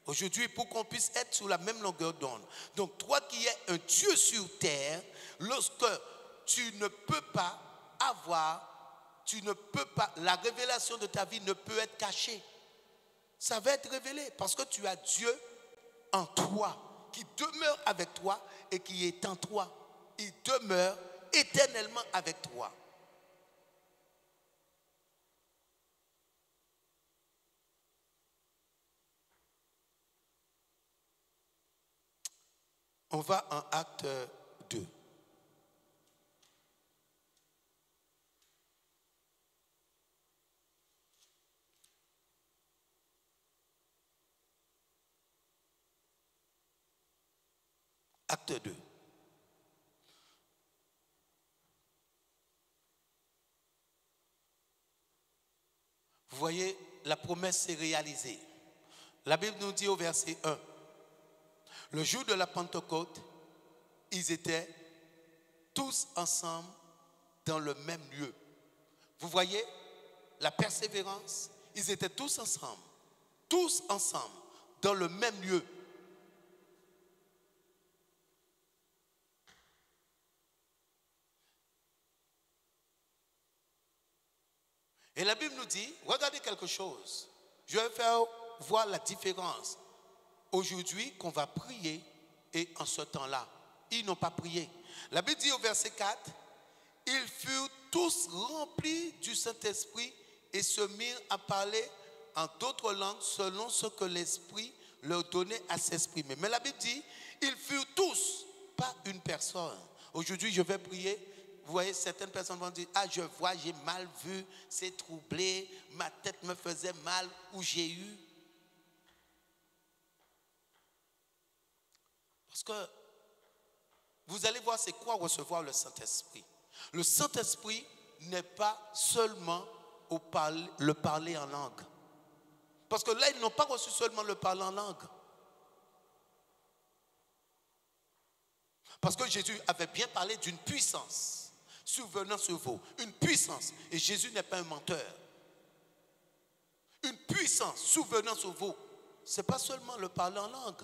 aujourd'hui, pour qu'on puisse être sur la même longueur d'onde. Donc, toi qui es un Dieu sur terre, lorsque tu ne peux pas la révélation de ta vie ne peut être cachée. Ça va être révélé parce que tu as Dieu en toi, qui demeure avec toi et qui est en toi. Il demeure éternellement avec toi. On va en acte 2. Acte 2. Vous voyez, la promesse s'est réalisée. La Bible nous dit au verset 1, le jour de la Pentecôte, ils étaient tous ensemble dans le même lieu. Vous voyez la persévérance, ils étaient tous ensemble dans le même lieu. Et la Bible nous dit, regardez quelque chose. Je vais faire voir la différence. Aujourd'hui, qu'on va prier et en ce temps-là, ils n'ont pas prié. La Bible dit au verset 4, ils furent tous remplis du Saint-Esprit et se mirent à parler en d'autres langues selon ce que l'Esprit leur donnait à s'exprimer. Mais la Bible dit, ils furent tous, pas une personne. Aujourd'hui, je vais prier. Vous voyez, certaines personnes vont dire, ah, je vois, j'ai mal vu, c'est troublé, ma tête me faisait mal, ou j'ai eu. Parce que vous allez voir, c'est quoi recevoir le Saint-Esprit. Le Saint-Esprit n'est pas seulement le parler en langue. Parce que là, ils n'ont pas reçu seulement le parler en langue. Parce que Jésus avait bien parlé d'une puissance survenant sur vous. Une puissance. Et Jésus n'est pas un menteur. Une puissance survenant sur vous. Ce n'est pas seulement le parler en langue.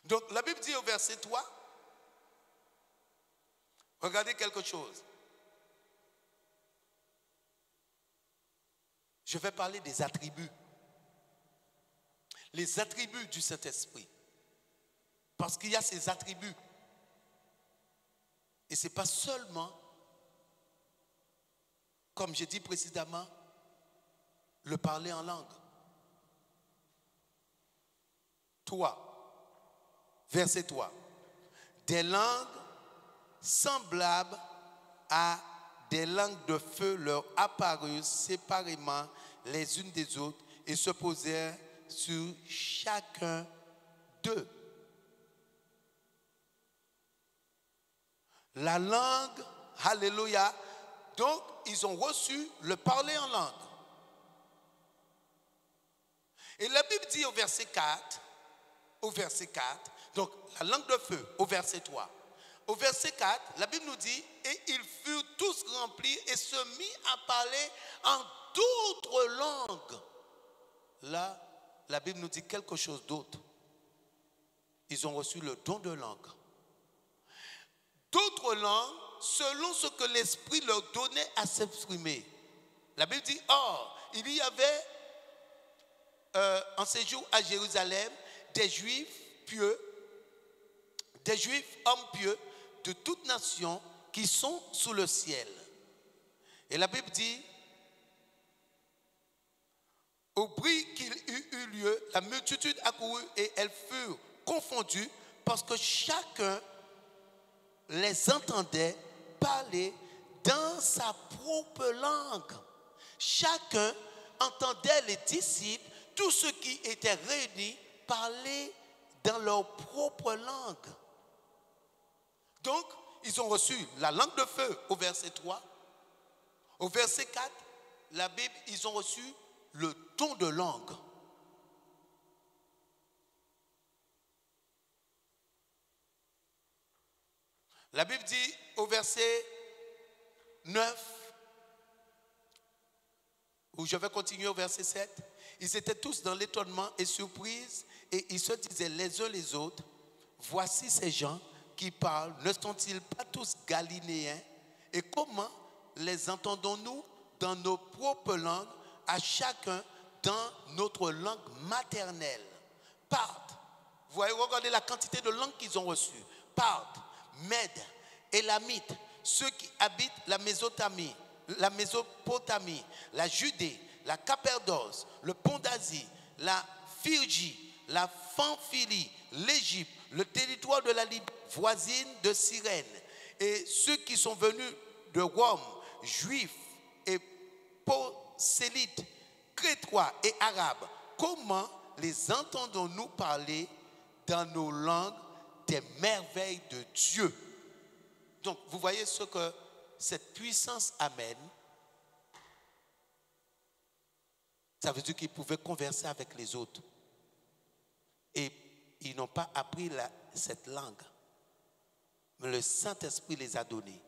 Donc la Bible dit au verset 3, regardez quelque chose. Je vais parler des attributs. Les attributs du Saint-Esprit. Parce qu'il y a ses attributs. Et ce n'est pas seulement, comme j'ai dit précédemment, le parler en langue. Toi, verset 3. Des langues semblables à des langues de feu leur apparurent séparément les unes des autres et se posèrent sur chacun d'eux. La langue, alléluia, donc ils ont reçu le parler en langue. Et la Bible dit au verset 4, donc la langue de feu, au verset 3. Au verset 4, la Bible nous dit, et ils furent tous remplis et se mit à parler en d'autres langues. Là, la Bible nous dit quelque chose d'autre. Ils ont reçu le don de langue. D'autres langues, selon ce que l'Esprit leur donnait à s'exprimer. La Bible dit, or, il y avait en séjour à Jérusalem des Juifs pieux, des Juifs hommes pieux de toute nation qui sont sous le ciel. Et la Bible dit, au bruit qu'il eut lieu, la multitude accourut et elles furent confondues parce que chacun les entendait parler dans sa propre langue. Chacun entendait les disciples, tous ceux qui étaient réunis, parler dans leur propre langue. Donc, ils ont reçu la langue de feu au verset 3. Au verset 4, la Bible, ils ont reçu le don de langue. La Bible dit au verset 9, où je vais continuer au verset 7, ils étaient tous dans l'étonnement et surprise et ils se disaient les uns les autres, voici ces gens qui parlent, ne sont-ils pas tous galiléens? Et comment les entendons-nous dans nos propres langues, à chacun dans notre langue maternelle? Parthes, vous voyez, regardez la quantité de langues qu'ils ont reçues. Parthes, Mèdes, Élamites, ceux qui habitent la Mésopotamie, la Judée, la Cappadoce, le Pont d'Asie, la Phrygie, la Pamphylie, l'Égypte, le territoire de la Libye voisine de Cyrène, et ceux qui sont venus de Rome, juifs et prosélytes, crétois et arabes, comment les entendons-nous parler dans nos langues des merveilles de Dieu? Donc, vous voyez ce que cette puissance amène. Ça veut dire qu'ils pouvaient converser avec les autres. Et ils n'ont pas appris cette langue. Mais le Saint-Esprit les a donnés.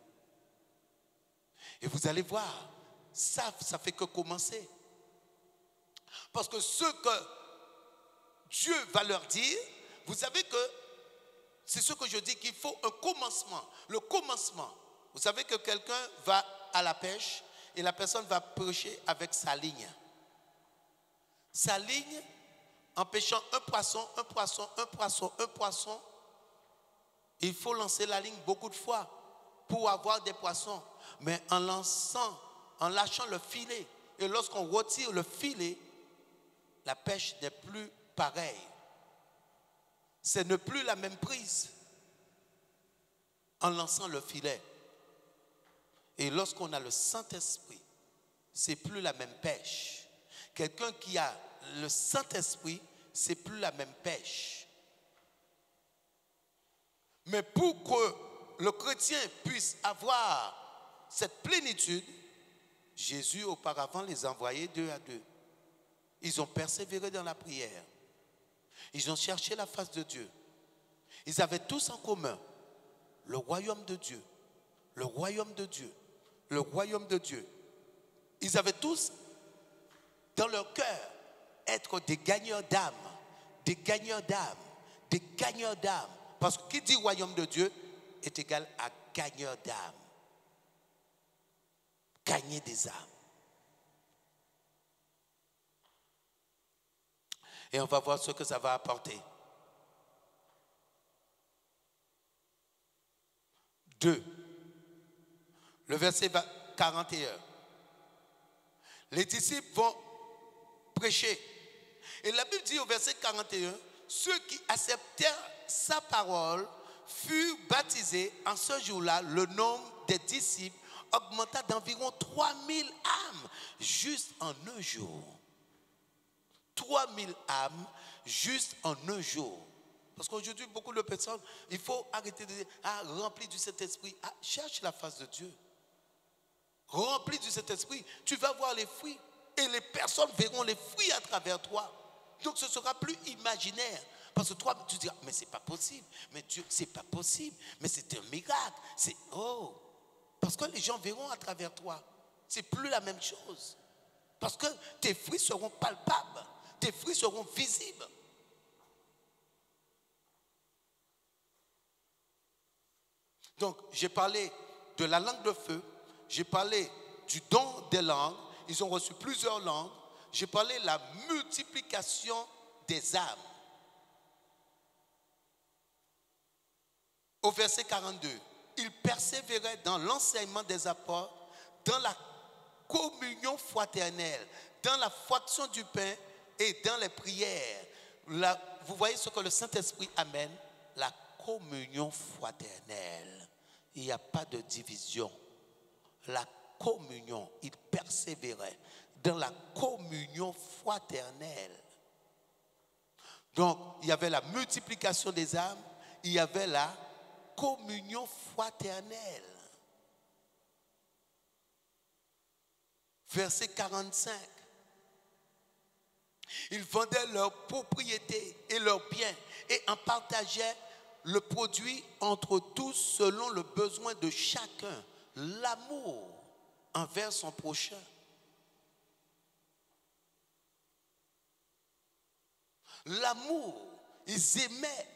Et vous allez voir, ça fait que commencer. Parce que ce que Dieu va leur dire, vous savez que c'est ce que je dis, qu'il faut un commencement. Le commencement. Vous savez que quelqu'un va à la pêche et la personne va pêcher avec sa ligne. Sa ligne, en pêchant un poisson, il faut lancer la ligne beaucoup de fois pour avoir des poissons. Mais en lâchant le filet, et lorsqu'on retire le filet, la pêche n'est plus pareille. Ce n'est plus la même prise en lançant le filet. Et lorsqu'on a le Saint-Esprit, c'est plus la même pêche. Quelqu'un qui a le Saint-Esprit, c'est plus la même pêche. Mais pour que le chrétien puisse avoir cette plénitude, Jésus auparavant les envoyait 2 à 2. Ils ont persévéré dans la prière. Ils ont cherché la face de Dieu. Ils avaient tous en commun le royaume de Dieu. Le royaume de Dieu. Le royaume de Dieu. Ils avaient tous dans leur cœur être des gagneurs d'âme. Des gagneurs d'âme. Des gagneurs d'âme. Parce que qui dit royaume de Dieu est égal à gagneur d'âme. Gagner des âmes. Et on va voir ce que ça va apporter. 2, le verset 41. Les disciples vont prêcher. Et la Bible dit au verset 41, ceux qui acceptèrent sa parole furent baptisés. En ce jour-là, le nombre des disciples augmenta d'environ 3000 âmes juste en un jour. 3000 âmes juste en un jour. Parce qu'aujourd'hui, beaucoup de personnes, il faut arrêter de dire, rempli du Saint-Esprit. Cherche la face de Dieu. Rempli du Saint-Esprit, tu vas voir les fruits. Et les personnes verront les fruits à travers toi. Donc ce sera plus imaginaire. Parce que toi, tu diras, mais c'est pas possible. Mais Dieu, c'est pas possible. Mais c'est un miracle. Parce que les gens verront à travers toi. C'est plus la même chose. Parce que tes fruits seront palpables. Tes fruits seront visibles. Donc, j'ai parlé de la langue de feu. J'ai parlé du don des langues. Ils ont reçu plusieurs langues. J'ai parlé de la multiplication des âmes. Au verset 42, ils persévéraient dans l'enseignement des apôtres, dans la communion fraternelle, dans la fraction du pain et dans les prières. Vous voyez ce que le Saint-Esprit amène? La communion fraternelle. Il n'y a pas de division. La communion, ils persévéraient dans la communion fraternelle. Donc, il y avait la multiplication des âmes, il y avait la communion fraternelle. Verset 45. Ils vendaient leurs propriétés et leurs biens et en partageaient le produit entre tous selon le besoin de chacun. L'amour envers son prochain. L'amour, ils aimaient.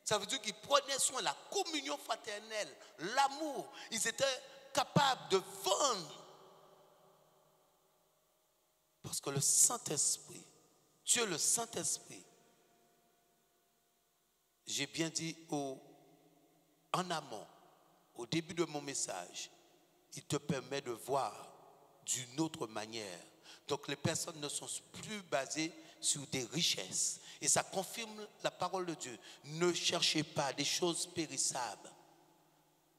Ça veut dire qu'ils prenaient soin de la communion fraternelle. L'amour, ils étaient capables de vendre. Parce que le Saint-Esprit, Dieu le Saint-Esprit, j'ai bien dit en amont, au début de mon message, il te permet de voir d'une autre manière. Donc les personnes ne sont plus basées sur des richesses. Et ça confirme la parole de Dieu. Ne cherchez pas des choses périssables.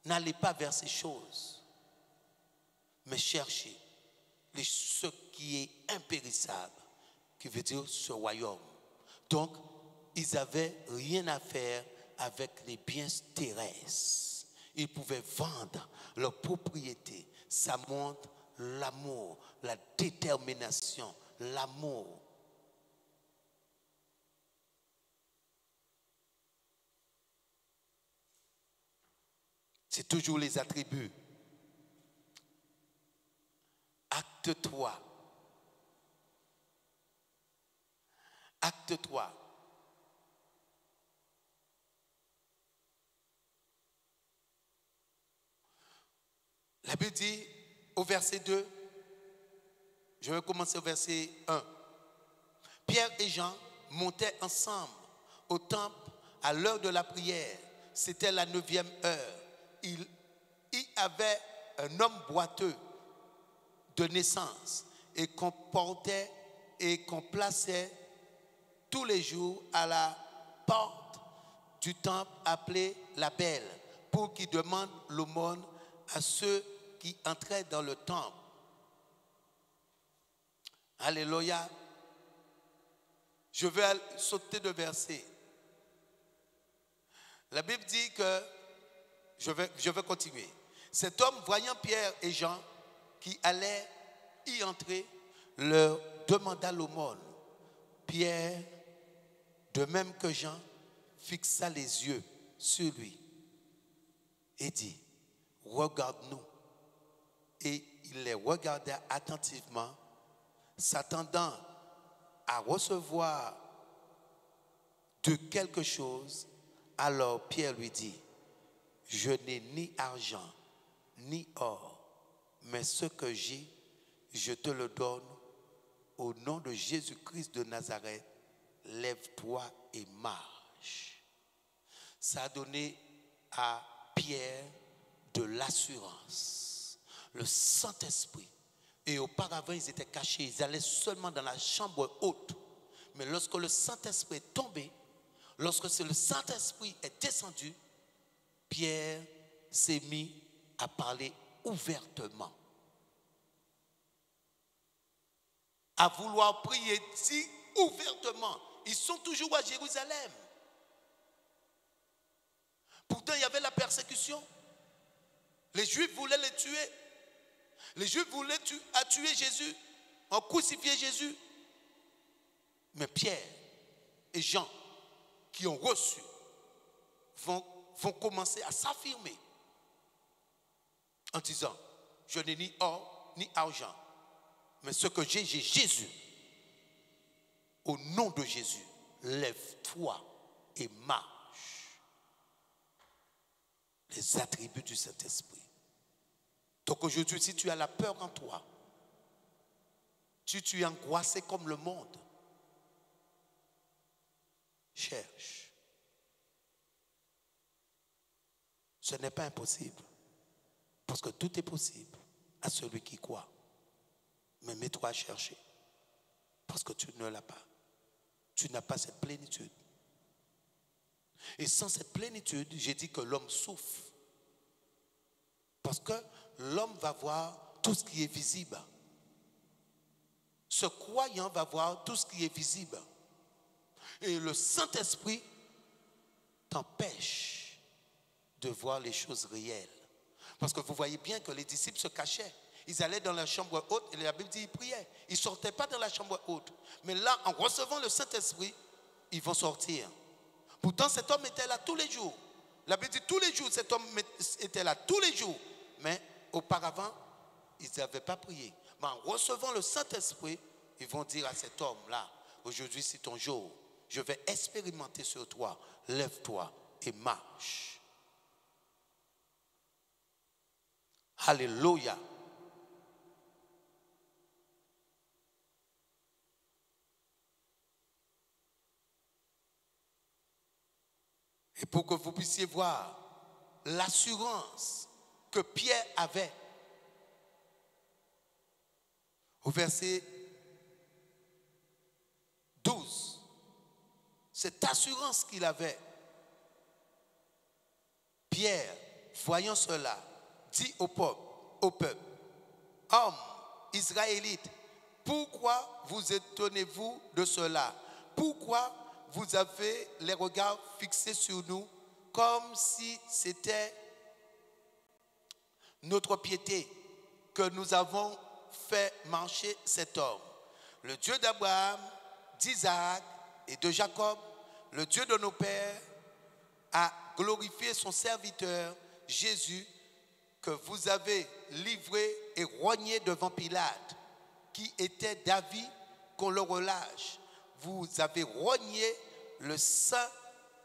N'allez pas vers ces choses. Mais cherchez ce qui est impérissable, qui veut dire ce royaume. Donc, ils n'avaient rien à faire avec les biens terrestres. Ils pouvaient vendre leur propriété. Ça montre l'amour, la détermination, l'amour. C'est toujours les attributs. Acte 3. Acte 3. La Bible dit au verset 2, je vais commencer au verset 1. Pierre et Jean montaient ensemble au temple à l'heure de la prière. C'était la 9e heure. Il y avait un homme boiteux de naissance et qu'on portait et qu'on plaçait tous les jours à la porte du temple appelé la Belle pour qu'il demande l'aumône à ceux qui entraient dans le temple. Alléluia. Je vais sauter de verset. La Bible dit que, je vais continuer. Cet homme, voyant Pierre et Jean qui allaient y entrer, leur demanda l'aumône. Pierre, de même que Jean, fixa les yeux sur lui et dit, regarde-nous. Et il les regarda attentivement, s'attendant à recevoir de quelque chose. Alors Pierre lui dit, je n'ai ni argent, ni or, mais ce que j'ai, je te le donne. Au nom de Jésus-Christ de Nazareth, lève-toi et marche. Ça a donné à Pierre de l'assurance. Le Saint-Esprit. Et auparavant, ils étaient cachés. Ils allaient seulement dans la chambre haute. Mais lorsque le Saint-Esprit est tombé, lorsque le Saint-Esprit est descendu, Pierre s'est mis à parler ouvertement. À vouloir prier si ouvertement. Ils sont toujours à Jérusalem. Pourtant, il y avait la persécution. Les Juifs voulaient les tuer. Les Juifs voulaient tuer Jésus, ont crucifié Jésus. Mais Pierre et Jean, qui ont reçu, vont commencer à s'affirmer en disant, je n'ai ni or ni argent, mais ce que j'ai Jésus. Au nom de Jésus, lève-toi et marche. Les attributs du Saint-Esprit. Donc aujourd'hui, si tu as la peur en toi, si tu es angoissé comme le monde, cherche. Ce n'est pas impossible. Parce que tout est possible à celui qui croit. Mais mets-toi à chercher. Parce que tu ne l'as pas. Tu n'as pas cette plénitude. Et sans cette plénitude, j'ai dit que l'homme souffre. Parce que l'homme va voir tout ce qui est visible. Ce croyant va voir tout ce qui est visible. Et le Saint-Esprit t'empêche de voir les choses réelles. Parce que vous voyez bien que les disciples se cachaient. Ils allaient dans la chambre haute et la Bible dit qu'ils priaient. Ils ne sortaient pas dans la chambre haute. Mais là, en recevant le Saint-Esprit, ils vont sortir. Pourtant, cet homme était là tous les jours. La Bible dit tous les jours, cet homme était là tous les jours. Mais auparavant, ils n'avaient pas prié. Mais en recevant le Saint-Esprit, ils vont dire à cet homme-là, aujourd'hui c'est ton jour. Je vais expérimenter sur toi. Lève-toi et marche. Alléluia. Et pour que vous puissiez voir l'assurance que Pierre avait, au verset 12, cette assurance qu'il avait, Pierre, voyant cela, dit au peuple, hommes israélites, pourquoi vous étonnez-vous de cela? Pourquoi vous avez les regards fixés sur nous comme si c'était notre piété que nous avons fait marcher cet homme? Le Dieu d'Abraham, d'Isaac et de Jacob, le Dieu de nos pères, a glorifié son serviteur Jésus que vous avez livré et rogné devant Pilate, qui était d'avis qu'on le relâche. Vous avez rogné le saint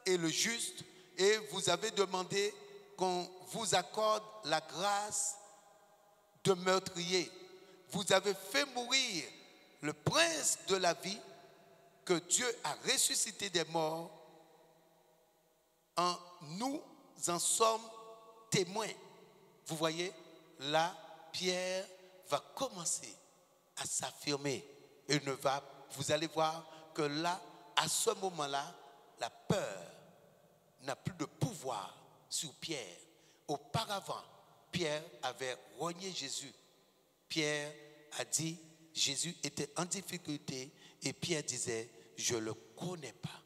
et le juste et vous avez demandé qu'on vous accorde la grâce de meurtrier. Vous avez fait mourir le prince de la vie que Dieu a ressuscité des morts. Nous en sommes témoins. Vous voyez, là, Pierre va commencer à s'affirmer. Et vous allez voir que là, à ce moment-là, la peur n'a plus de pouvoir sur Pierre. Auparavant, Pierre avait rogné Jésus. Pierre a dit, Jésus était en difficulté et Pierre disait, je ne le connais pas.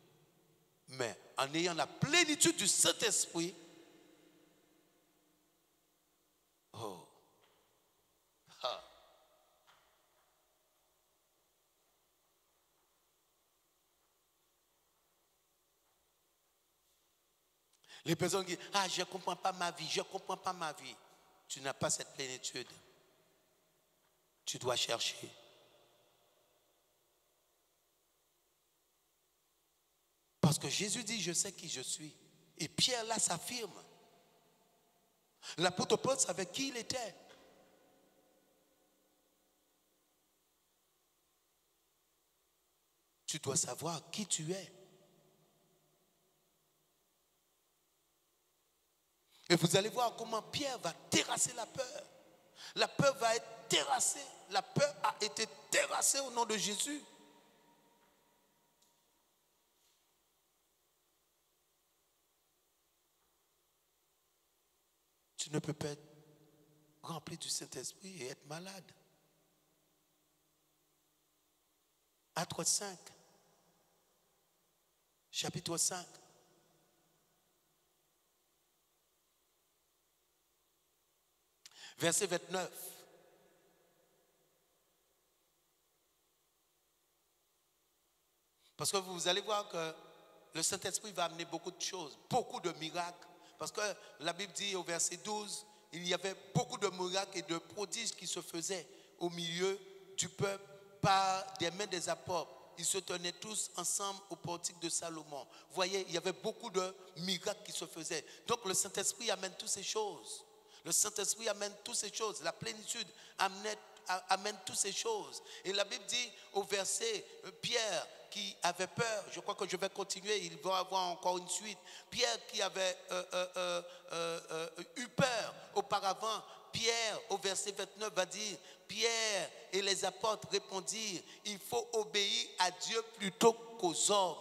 Mais en ayant la plénitude du Saint-Esprit, oh, ah. Les personnes qui disent, ah, je ne comprends pas ma vie, je ne comprends pas ma vie. Tu n'as pas cette plénitude. Tu dois chercher. Parce que Jésus dit, je sais qui je suis. Et Pierre là s'affirme. L'apôtre Paul savait qui il était. Tu dois savoir qui tu es. Et vous allez voir comment Pierre va terrasser la peur. La peur va être terrassée. La peur a été terrassée au nom de Jésus. Tu ne peux pas être rempli du Saint-Esprit et être malade. Actes 5, chapitre 5. Verset 29. Parce que vous allez voir que le Saint-Esprit va amener beaucoup de choses, beaucoup de miracles. Parce que la Bible dit au verset 12, il y avait beaucoup de miracles et de prodiges qui se faisaient au milieu du peuple par des mains des apôtres. Ils se tenaient tous ensemble au portique de Salomon. Vous voyez, il y avait beaucoup de miracles qui se faisaient. Donc le Saint-Esprit amène toutes ces choses. Le Saint-Esprit amène toutes ces choses. La plénitude amène toutes ces choses. Et la Bible dit au verset, Pierre qui avait peur, je crois que je vais continuer, il va avoir encore une suite. Pierre qui avait eu peur auparavant, Pierre au verset 29 va dire, Pierre et les apôtres répondirent, il faut obéir à Dieu plutôt qu'aux hommes.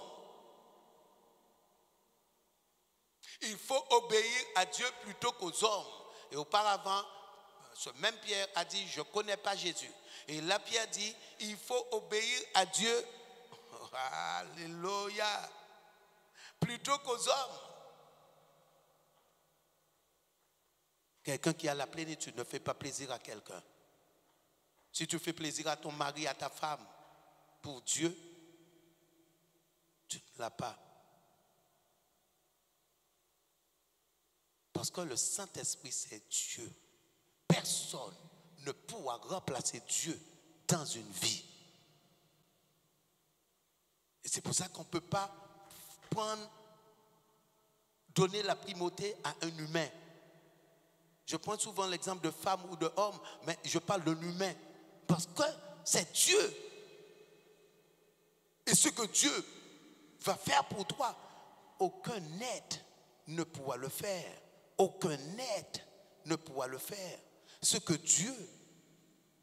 Il faut obéir à Dieu plutôt qu'aux hommes. Et auparavant, ce même Pierre a dit, je ne connais pas Jésus. Et là, Pierre dit, il faut obéir à Dieu. Alléluia. Plutôt qu'aux hommes. Quelqu'un qui a la plénitude ne fait pas plaisir à quelqu'un. Si tu fais plaisir à ton mari, à ta femme, pour Dieu, tu ne l'as pas. Parce que le Saint-Esprit, c'est Dieu. Personne ne pourra remplacer Dieu dans une vie. Et c'est pour ça qu'on ne peut pas donner la primauté à un humain. Je prends souvent l'exemple de femme ou d'homme, mais je parle d'un humain. Parce que c'est Dieu. Et ce que Dieu va faire pour toi, aucun être ne pourra le faire. Aucun être ne pourra le faire. Ce que Dieu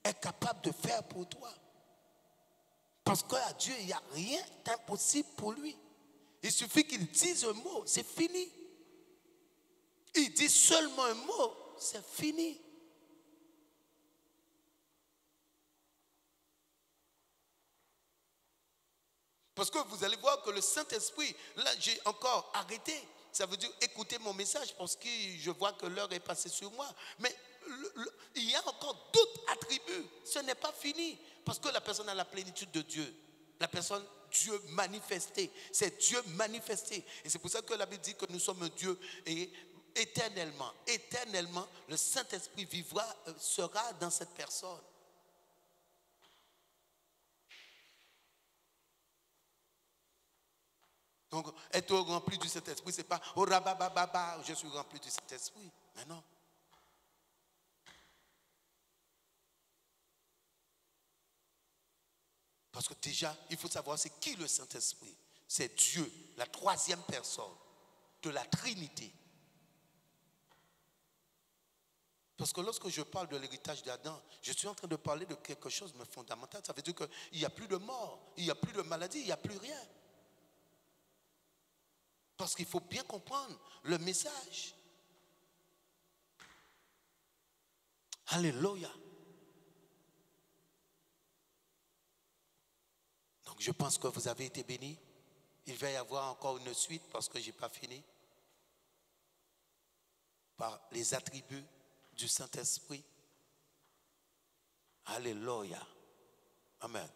est capable de faire pour toi. Parce qu'à Dieu, il n'y a rien d'impossible pour lui. Il suffit qu'il dise un mot, c'est fini. Il dit seulement un mot, c'est fini. Parce que vous allez voir que le Saint-Esprit, là j'ai encore arrêté. Ça veut dire écoutez mon message parce que je vois que l'heure est passée sur moi. Mais il y a encore d'autres attributs. Ce n'est pas fini. Parce que la personne a la plénitude de Dieu. La personne, Dieu manifesté. C'est Dieu manifesté. Et c'est pour ça que la Bible dit que nous sommes un Dieu et éternellement. Éternellement, le Saint-Esprit sera dans cette personne. Donc, être rempli du Saint-Esprit, ce n'est pas oh rabababa, je suis rempli du Saint-Esprit. Mais non. Parce que déjà, il faut savoir c'est qui le Saint-Esprit. C'est Dieu, la troisième personne de la Trinité. Parce que lorsque je parle de l'héritage d'Adam, je suis en train de parler de quelque chose de fondamental. Ça veut dire qu'il n'y a plus de mort, il n'y a plus de maladie, il n'y a plus rien. Parce qu'il faut bien comprendre le message. Alléluia. Donc je pense que vous avez été bénis. Il va y avoir encore une suite parce que je n'ai pas fini. Par les attributs du Saint-Esprit. Alléluia. Amen.